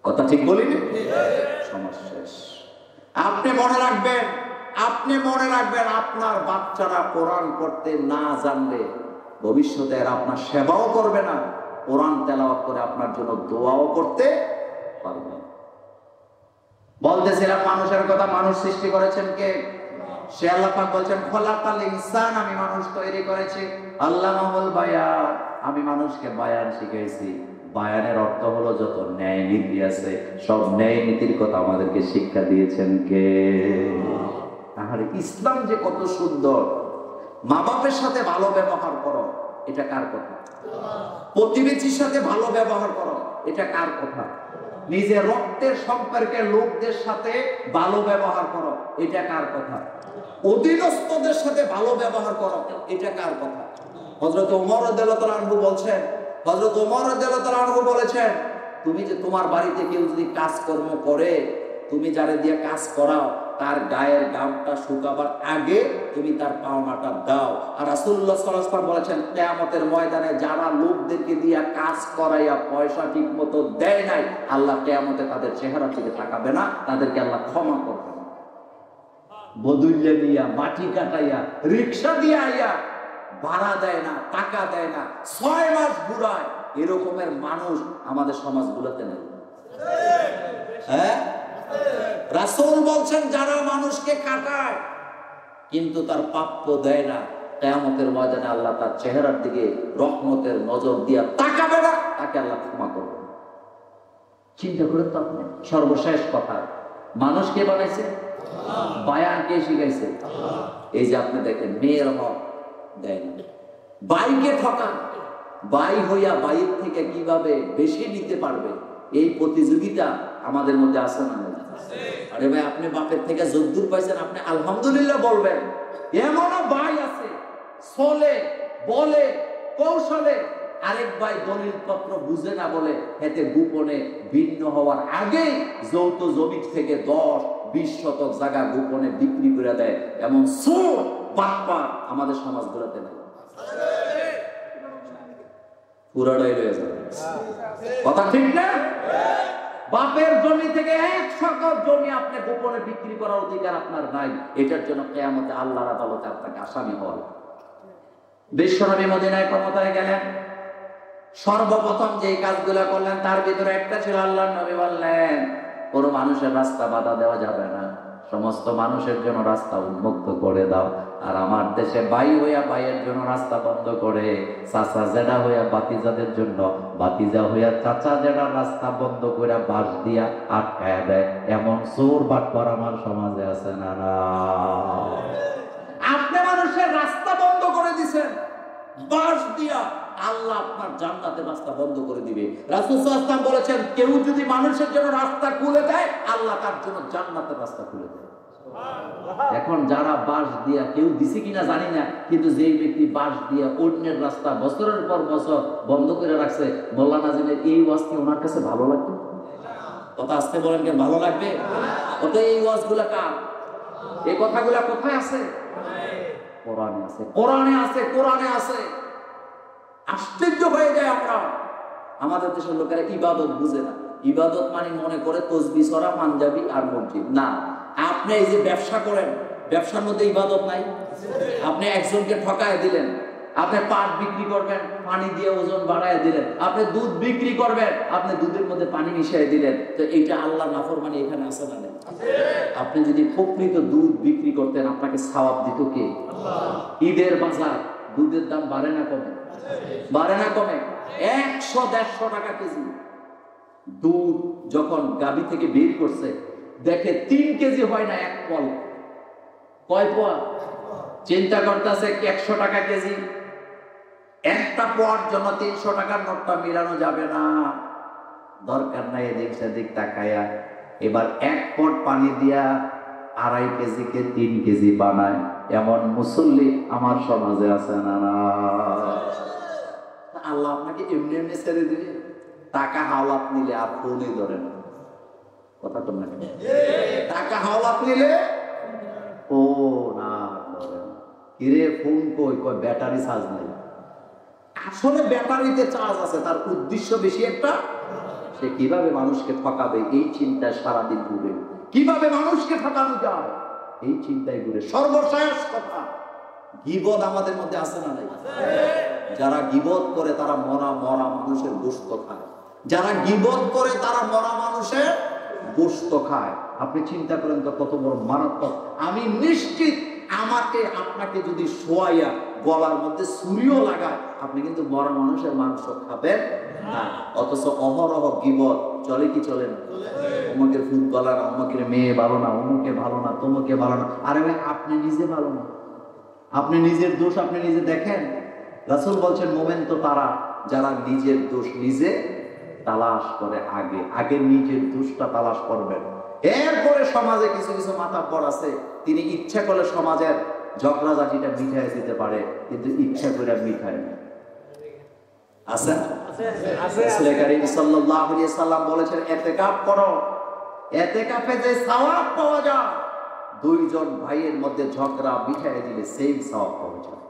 Speaker 3: কথা ঠিক বলিনি? সমাজ শেষ। আপনি মনে রাখবেন, আপনি মনে রাখবেন, আপনার বাচ্চারা কোরআন পড়তে না জানলে ভবিষ্যতে এরা আপনার সেবাও করবে না, কোরআন তেলাওয়াত করে আপনার জন্য দোয়াও করতে পারবে না। বলতেছিলাম মানুষের কথা, মানুষ সৃষ্টি করেছেন কে? সে আল্লাহ পাক বলছেন, খলাকাল ইনসান, আমি মানুষ তৈরি করেছি। আল্লামাহুল বায়ান, আমি মানুষকে বায়ান শিখাইছি। বায়ানের অর্থ হলো যত ন্যায় নীতি আছে, সব ন্যায় নীতির কথা আমাদেরকে শিক্ষা দিয়েছেন কে? আর ইসলাম যে কত সুন্দর। মা বাপের সাথে ভালো ব্যবহার করো, এটা কার কথা? প্রতিবেশীর সাথে ভালো ব্যবহার করো, এটা কার কথা? নিজের রক্তের সম্পর্কের লোকদের সাথে ভালো ব্যবহার করো, এটা কার কথা? অধীনস্থদের সাথে ভালো ব্যবহার করো, এটা কার কথা? হযরত ওমর রাদিয়াল্লাহু তাআলা আনহু বলছেন, হযরত ওমর রাদিয়াল্লাহু তাআলা আনহু বলেছেন, তুমি যে তোমার বাড়িতে কেউ যদি কাজকর্ম করে, তুমি যারে দিয়ে কাজ করাও, তার গায়ের গামটা শুকাবার আগে তুমি তার পাওনাটা দাও। আর রাসূলুল্লাহ সাল্লাল্লাহু আলাইহি ওয়াসাল্লাম বলেছেন, কিয়ামতের ময়দানে যারা লোকদেরকে দিয়া কাজ করাইয়া পয়সা ঠিকমতো দেয় নাই, আল্লাহ কিয়ামতে তাদের চেহারা থেকে তাকাবে না, তাদেরকে আল্লাহ ক্ষমা করবে না। বদুল্লে দিয়া, মাটি কাটাইয়া, রিকশা দিয়া আইয়া ভাড়া দেয় না, টাকা দেয় না, 6 মাস ঘুরায়, এরকমের মানুষ আমাদের সমাজগুলোতে নেই। হ্যাঁ, রাসূল বলছেন, যারা মানুষকে কাটায় কিন্তু তার প্রাপ্য দেয় না, কিয়ামতের ময়দানে আল্লাহ তার চেহারার দিকে রহমতের নজর দিয়া তাকাবে না, তাকে আল্লাহ ক্ষমা করবে না। চিন্তা করে তো আপনি, সর্বশেষ কথা, মানুষ কে বানাইছে? বায়ান কে শিখাইছে? এই যে আপনি দেখেন, মেয়ের হক দেয় না, বাইকে ঠকা, বাই হইয়া বাইর থেকে কিভাবে বেশি নিতে পারবে, এই প্রতিযোগিতা আমাদের মধ্যে আছে না? আরে ভাই, আপনি বাপের থেকে যদ্দুর পাইছেন, আপনি আলহামদুলিল্লাহ বলবেন। এমনও ভাই আছে, চলে বলে কৌশলে
Speaker 1: আরেক ভাই দলিল পত্র বুঝে না বলে এতে গোপনে ভিন্ন হওয়ার আগে যৌথ জমি থেকে 10-20 শতক জায়গা গোপনে বিক্রি করে দেয়, এমন চোর বাটপার আমাদের সমাজগুলোতে নেই। পুরাটাই রয়ে যাবে, কথা ঠিক না? বাপের জমি থেকে 1 শতক জমি আপনি গোপনে বিক্রি করার অধিকার আপনার নাই। এটার জন্য কিয়ামতে আল্লাহর আদালতে আপনাকে আসামি হওয়া। বিশ্বনবী মদিনায় ক্ষমতায় গেলেন, সর্বপ্রথম যে কাজগুলো করলেন তার ভিতরে একটা ছিল, আল্লাহর নবী বললেন কোন মানুষের রাস্তা বাধা দেওয়া যাবে না, সমস্ত মানুষের জন্য রাস্তা উন্মুক্ত করে দাও। আর আমার দেশে ভাই হইয়া ভাইয়ের জন্য রাস্তা বন্ধ করে, চাচা জেডা হইয়া বাতিজাদের জন্য, বাতিজা হইয়া চাচা জেডা রাস্তা বন্ধ করে বাঁশ দিয়া আটকায়া দেয়, এমন চোর বাটপার আমার সমাজে আছে না? না, আপনি মানুষের রাস্তা বন্ধ করে দিছেন বাঁশ দিয়া, আল্লাহ আপনার জান্নাতের রাস্তা বন্ধ করে দিবে। রাসূল সাল্লাল্লাহু আলাইহি ওয়াসাল্লাম বলেছেন, কেউ যদি মানুষের জন্য রাস্তা খুলে দেয়, আল্লাহ তার জন্য জান্নাতের রাস্তা খুলে দেয়। এখন যারা বাঁশ দিয়া, কেউ দিছে কিনা জানি না, কিন্তু যেই ব্যক্তি বাঁশ দিয়া অন্যের রাস্তা বছরের পর বছর বন্ধ করে রাখছে, মোল্লা নাজিমের এই ওয়াজ কি ওনার কাছে ভালো লাগবে? কথা আসতে বলেন, কেন ভালো লাগবে? ওটা এই ওয়াজগুলা কার? এই কথাগুলা কোথায় আছে? কোরআনে আছে, কোরআনে আছে, কোরআনে আছে। আশ্চর্য হয়ে যায় আমরা, আমাদের দেশের লোকেরা ইবাদত বুঝে না। ইবাদত মানে মনে করে তসবিহ ছড়া, পাঞ্জাবি আর মসজিদ। না, আপনি এই যে ব্যবসা করেন, ব্যবসার মধ্যে ইবাদত নাই? আপনি একজনকে ঠকায় দিলেন, আপনি পাট বিক্রি করবেন, পানি দিয়ে ওজন বাড়ায় দিলেন, আপনি দুধ বিক্রি করবেন, আপনি দুধের মধ্যে পানি মিশিয়ে দিলেন, তো এইটা আল্লাহর নাফরমানি এখানে আছে না? আপনি যদি প্রকৃত দুধ বিক্রি করতেন, আপনাকে সওয়াব দিত কে? ঈদের বাজার, দুধের দাম বাড়ে না কমে? বাড়ে না কমে? 100-150 টাকা কেজি দুধ যখন গাভী থেকে বের করছে, দেখে 3 কেজি হয় না, 1 পল। কয় পোয়া? চিন্তা করতেছে 100 টাকা কেজি, একটা পোয়ার জন্য 300 টাকার নোটটা মিলানো যাবে না, দরকার নাই এদিক সেদিক তাকায়া এবার 1 পট পানি দিয়া 2.5 কেজিকে 3 কেজি বানায়, এমন মুসল্লি আমার সমাজে আছে না? না, আল্লাহ আপনাকে এমনি এমনি ছেড়ে দিলে, টাকা হাওলাত নিলে আর ফোনই ধরে না। কথা তো না, টাকা হাওলাত নিলে ও না ধরে না। কিরে ফোন কই? কয় ব্যাটারি চার্জ নেই। আসলে ব্যাটারিতে চার্জ আছে, তার উদ্দেশ্য বেশি একটা, সে কিভাবে মানুষকে ঠকাবে এই চিন্তায় সারাদিন ঘুরে, কিভাবে মানুষকে ঠকানো যায় এই চিন্তায় ঘুরে। সর্বশেষ কথা, গীবত আমাদের মধ্যে আছে না নাই? যারা গীবত করে তারা মরা মরা মানুষের গোশত খায়, যারা গীবত করে তারা মরা মানুষের গোশত খায়। আপনি চিন্তা করেন তো কত বড় মারাত্মক। আমি নিশ্চিত আমাকে আপনাকে যদি শোয়াইয়া গলার মধ্যে ছুরিও লাগায়, আপনি কিন্তু মরা মানুষের মাংস খাবেন না। অথচ অহরহ গীবত চলে কি চলে না? অমুকের ফুট গলা না, অমুকের মেয়ে ভালো না, অমুকে ভালো না, তমুকে ভালো না। আরে ভাই, আপনি নিজে ভালো না, আপনি নিজের দোষ আপনি নিজে দেখেন। রাসূল বলছেন, মোমেন তো তারা যারা নিজের দোষ নিজে তালাশ করে, আগে আগে নিজের দোষটা তালাশ করবেন। এরপরে সমাজে কিছু কিছু মাতাব্বর আছে, তিনি ইচ্ছা করলে সমাজের ঝগড়াঝাটিটা মিঠাই দিতে পারে, কিন্তু ইচ্ছা করে মিঠাই না। আছে রাসূল কারীম সাল্লাল্লাহু আলাইহি সাল্লাম বলেছেন, ইতিকাফ করো, ইতিকাফে যে সওয়াব পাওয়া যায়, 2 জন ভাইয়ের মধ্যে ঝগড়া মিঠাই দিলে সেম সওয়াব পাওয়া যায়।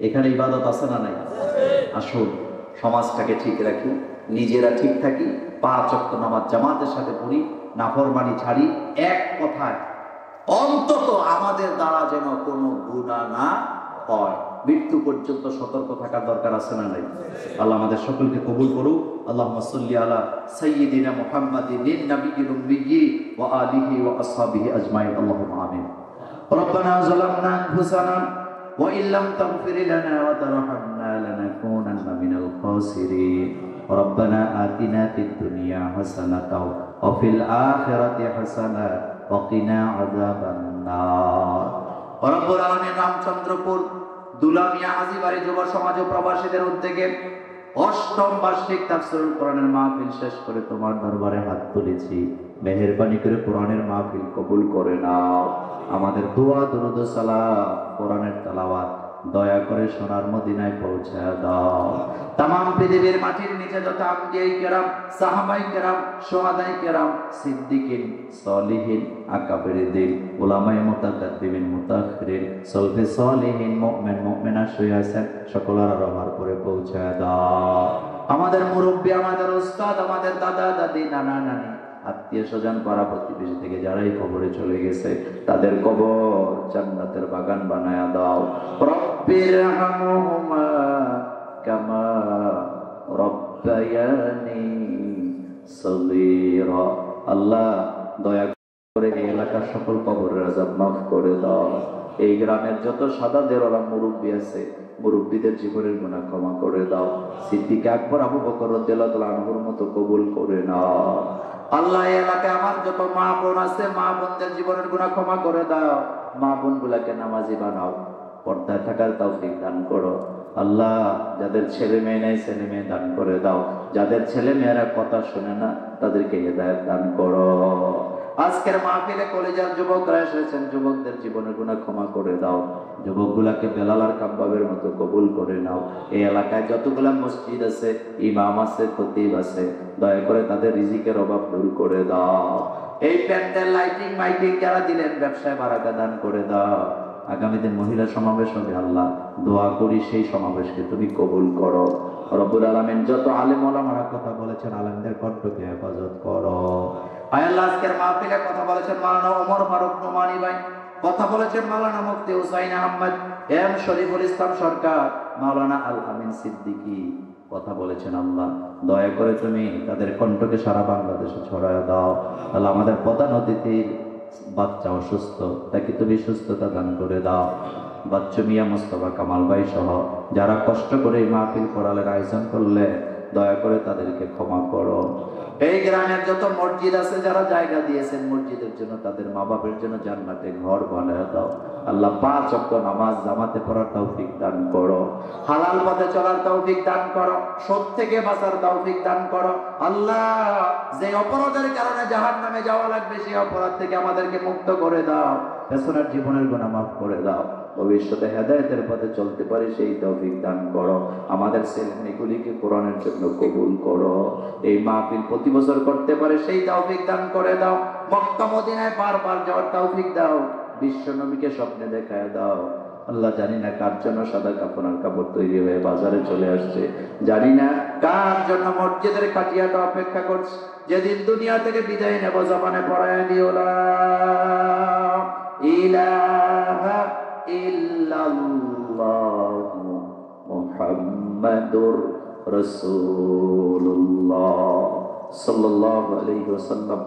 Speaker 1: এখানে ইবাদত আছে না নাই? আসুন সমাজটাকে ঠিক রাখি, নিজেরা ঠিক থাকি, 5 ওয়াক্ত নামাজ জামাতের সাথে পড়ি, নাফরমানি ছাড়ি। এক কথায় অন্তত আমাদের দ্বারা যেন কোনো গুনাহ না হয়, মৃত্যু পর্যন্ত সতর্ক থাকার দরকার আছে না নাই? আল্লাহ আমাদের সকলকে কবুল করুক। আল্লাহুম্মা সাল্লি আলা সাইয়্যিদিনা মুহাম্মাদিন নাবিয়্যিল উম্মিয়্যি ওয়া আলিহি ওয়া আসহাবিহি আজমাইন। আল্লাহুম্মা আমিন। রব্বানা যালামনা আনফুসানা ওয়া ইল্লাম তাগফির লানা ওয়া তারহামনা লানাকুনান্না মিনাল খাসিরিন। রব্বানা আতিনা ফিদ দুনিয়া হাসানাতাও ওয়া ফিল আখিরাতি হাসানাতাও ওয়া কিনা আযাবান নার। রব্বুল আলামিন রামচন্দ্রপুর দুলামিয়া হাজীবাড়ি যুব সমাজ ও প্রবাসীদের উদ্যোগে 8ম বার্ষিক তাফসীরুল কোরআনের মাহফিল শেষ করে তোমার দরবারে হাত তুলেছি। মেহেরবানি করে কোরআনের মাহফিল কবুল করে নাও। আমাদের দোয়া, দরুদ ও সালাম, কোরআনের তেলাওয়াত দয়া করে সোনার মদিনায় পৌঁছে দাও। তাম পৃথিবীর মাটির নিচে যত আম্বিয়াই কেরাম, সাহাবাই কেরাম, সোহাদাই কেরাম, সিদ্দিকিন, সলিহিন, আকাবেরিদ্দিন, উলামায়ে মুতাকাদ্দিমিন, মুতাআখিরিন, সলফে সলিহিন, মুমিন মুমিনা শুয়ে আছেন, সকলের রহমার করে পৌঁছে দাও। আমাদের মুরব্বী, আমাদের উস্তাদ, আমাদের দাদা দাদি, নানা নানি, আত্মীয় স্বজন, পাড়া প্রতিবেশী থেকে যারাই কবরে চলে গেছে তাদের কবর জান্নাতের বাগান বানায়া দাও। রব্বিরহামহুমা কামা রব্বায়ানি সগীরা। আল্লাহ দয়া করে এই এলাকার সকল কবরের আযাব মাফ করে দাও। এই গ্রামের যত সাদাদের ওরা মুরব্বী আছে, মুরব্বীদের জীবনের গুনাহ ক্ষমা করে দাও। সিদ্দিক আকবর, আবু বকর রাদিয়াল্লাহু তাআলা আনহুর মতো কবুল করে নাও। আল্লাহ এই এলাকায় আমার যত মা বোন আছে, মা বোনদের জীবনের গুনাহ ক্ষমা করে দাও। মা বোন গুলাকে নামাজি বানাও, পর্দায় থাকার তৌফিক দান করো। আল্লাহ যাদের ছেলে মেয়ে নেই, ছেলে মেয়ে দান করে দাও। যাদের ছেলে মেয়েরা কথা শোনে না তাদেরকে হেদায়েত দান করো। আজকের মাহফিলে কলেজের যুবকরা এসেছেন, যুবকদের জীবনের গুনাহ ক্ষমা করে দাও। যুবকগুলাকে বেলাল আর কাব্বাবের মতো কবুল করে নাও। এই এলাকায় যতগুলা মসজিদ আছে, ইমাম আছে, খতিব আছে, দয়া করে তাদের রিজিকের অভাব দূর করে দাও। এই প্যান্ডেল, লাইটিং, মাইকিং যারা দিলেন, ব্যবসায় বারাকা দান করে দাও। আগামী দিন মহিলা সমাবেশ হবে, আল্লাহ দোয়া করি সেই সমাবেশকে তুমি কবুল করো। রব্বুল আলামিন যত আলেম ওলামারা কথা বলেছেন, আলেমদের কণ্ঠকে হেফাজত করো। আয় আল্লাহ আজকের মাহফিলে কথা বলেছেন মাওলানা ওমর ফারুক নোমানী ভাই, কথা বলেছেন মাওলানা মুফতি হুসাইন আহমদ, এম শরীফুল ইসলাম সরকার, মাওলানা আল আমিন সিদ্দিকী কথা বলেছেন। আল্লাহ দয়া করে তুমি তাদের কণ্ঠকে সারা বাংলাদেশে ছড়ায় দাও। আল্লাহ আমাদের প্রধান অতিথির বাচ্চা অসুস্থ, তাকে তুমি সুস্থতা দান করে দাও। বাচ্চু মিয়া, মোস্তফা কামাল ভাই সহ যারা কষ্ট করে এই মাহফিল কোরআনের আয়োজন করলে, দয়া করে তাদেরকে ক্ষমা করো। এই গ্রামের যত মসজিদ আছে, যারা জায়গা দিয়েছেন মসজিদের জন্য, তাদের মা বাপের জন্য জান্নাতে ঘর বানায় দাও। আল্লাহ 5 ওয়াক্ত নামাজ জামাতে পড়ার তৌফিক দান করো। হালাল পথে চলার তৌফিক দান করো। সুদ থেকে বাঁচার তৌফিক দান করো। আল্লাহ যে অপরাধের কারণে জাহান্নামে যাওয়া লাগবে, সেই অপরাধ থেকে আমাদেরকে মুক্ত করে দাও। পেছনের জীবনের গুনাহ মাফ করে দাও। ভবিষ্যতে হেদায়েতের পথে চলতে পারি সেই তৌফিক দান করো। আমাদের ছেলেমেয়েগুলিকে কোরআনের জন্য কবুল করো। এই মাহফিল প্রতি বছর করতে পারে সেই তৌফিক দান করে দাও। মক্কা মদিনায় বারবার যাওয়ার তৌফিক দাও। বিশ্ব নবীকে স্বপ্নে দেখায় দাও। আল্লাহ জানি না কার জন্য সাদা কাপড় আর কাপড় তৈরি হয়ে বাজারে চলে আসছে, জানি না কার জন্য মসজিদের খাটিয়াটা অপেক্ষা করছে। যেদিন দুনিয়া থেকে বিদায় নেব, জবানে পড়ায় দিও লা ইলাহা ইল্লাল্লাহু মুহাম্মাদুর রাসূলুল্লাহ সাল্লাল্লাহু আলাইহি ওয়াসাল্লাম।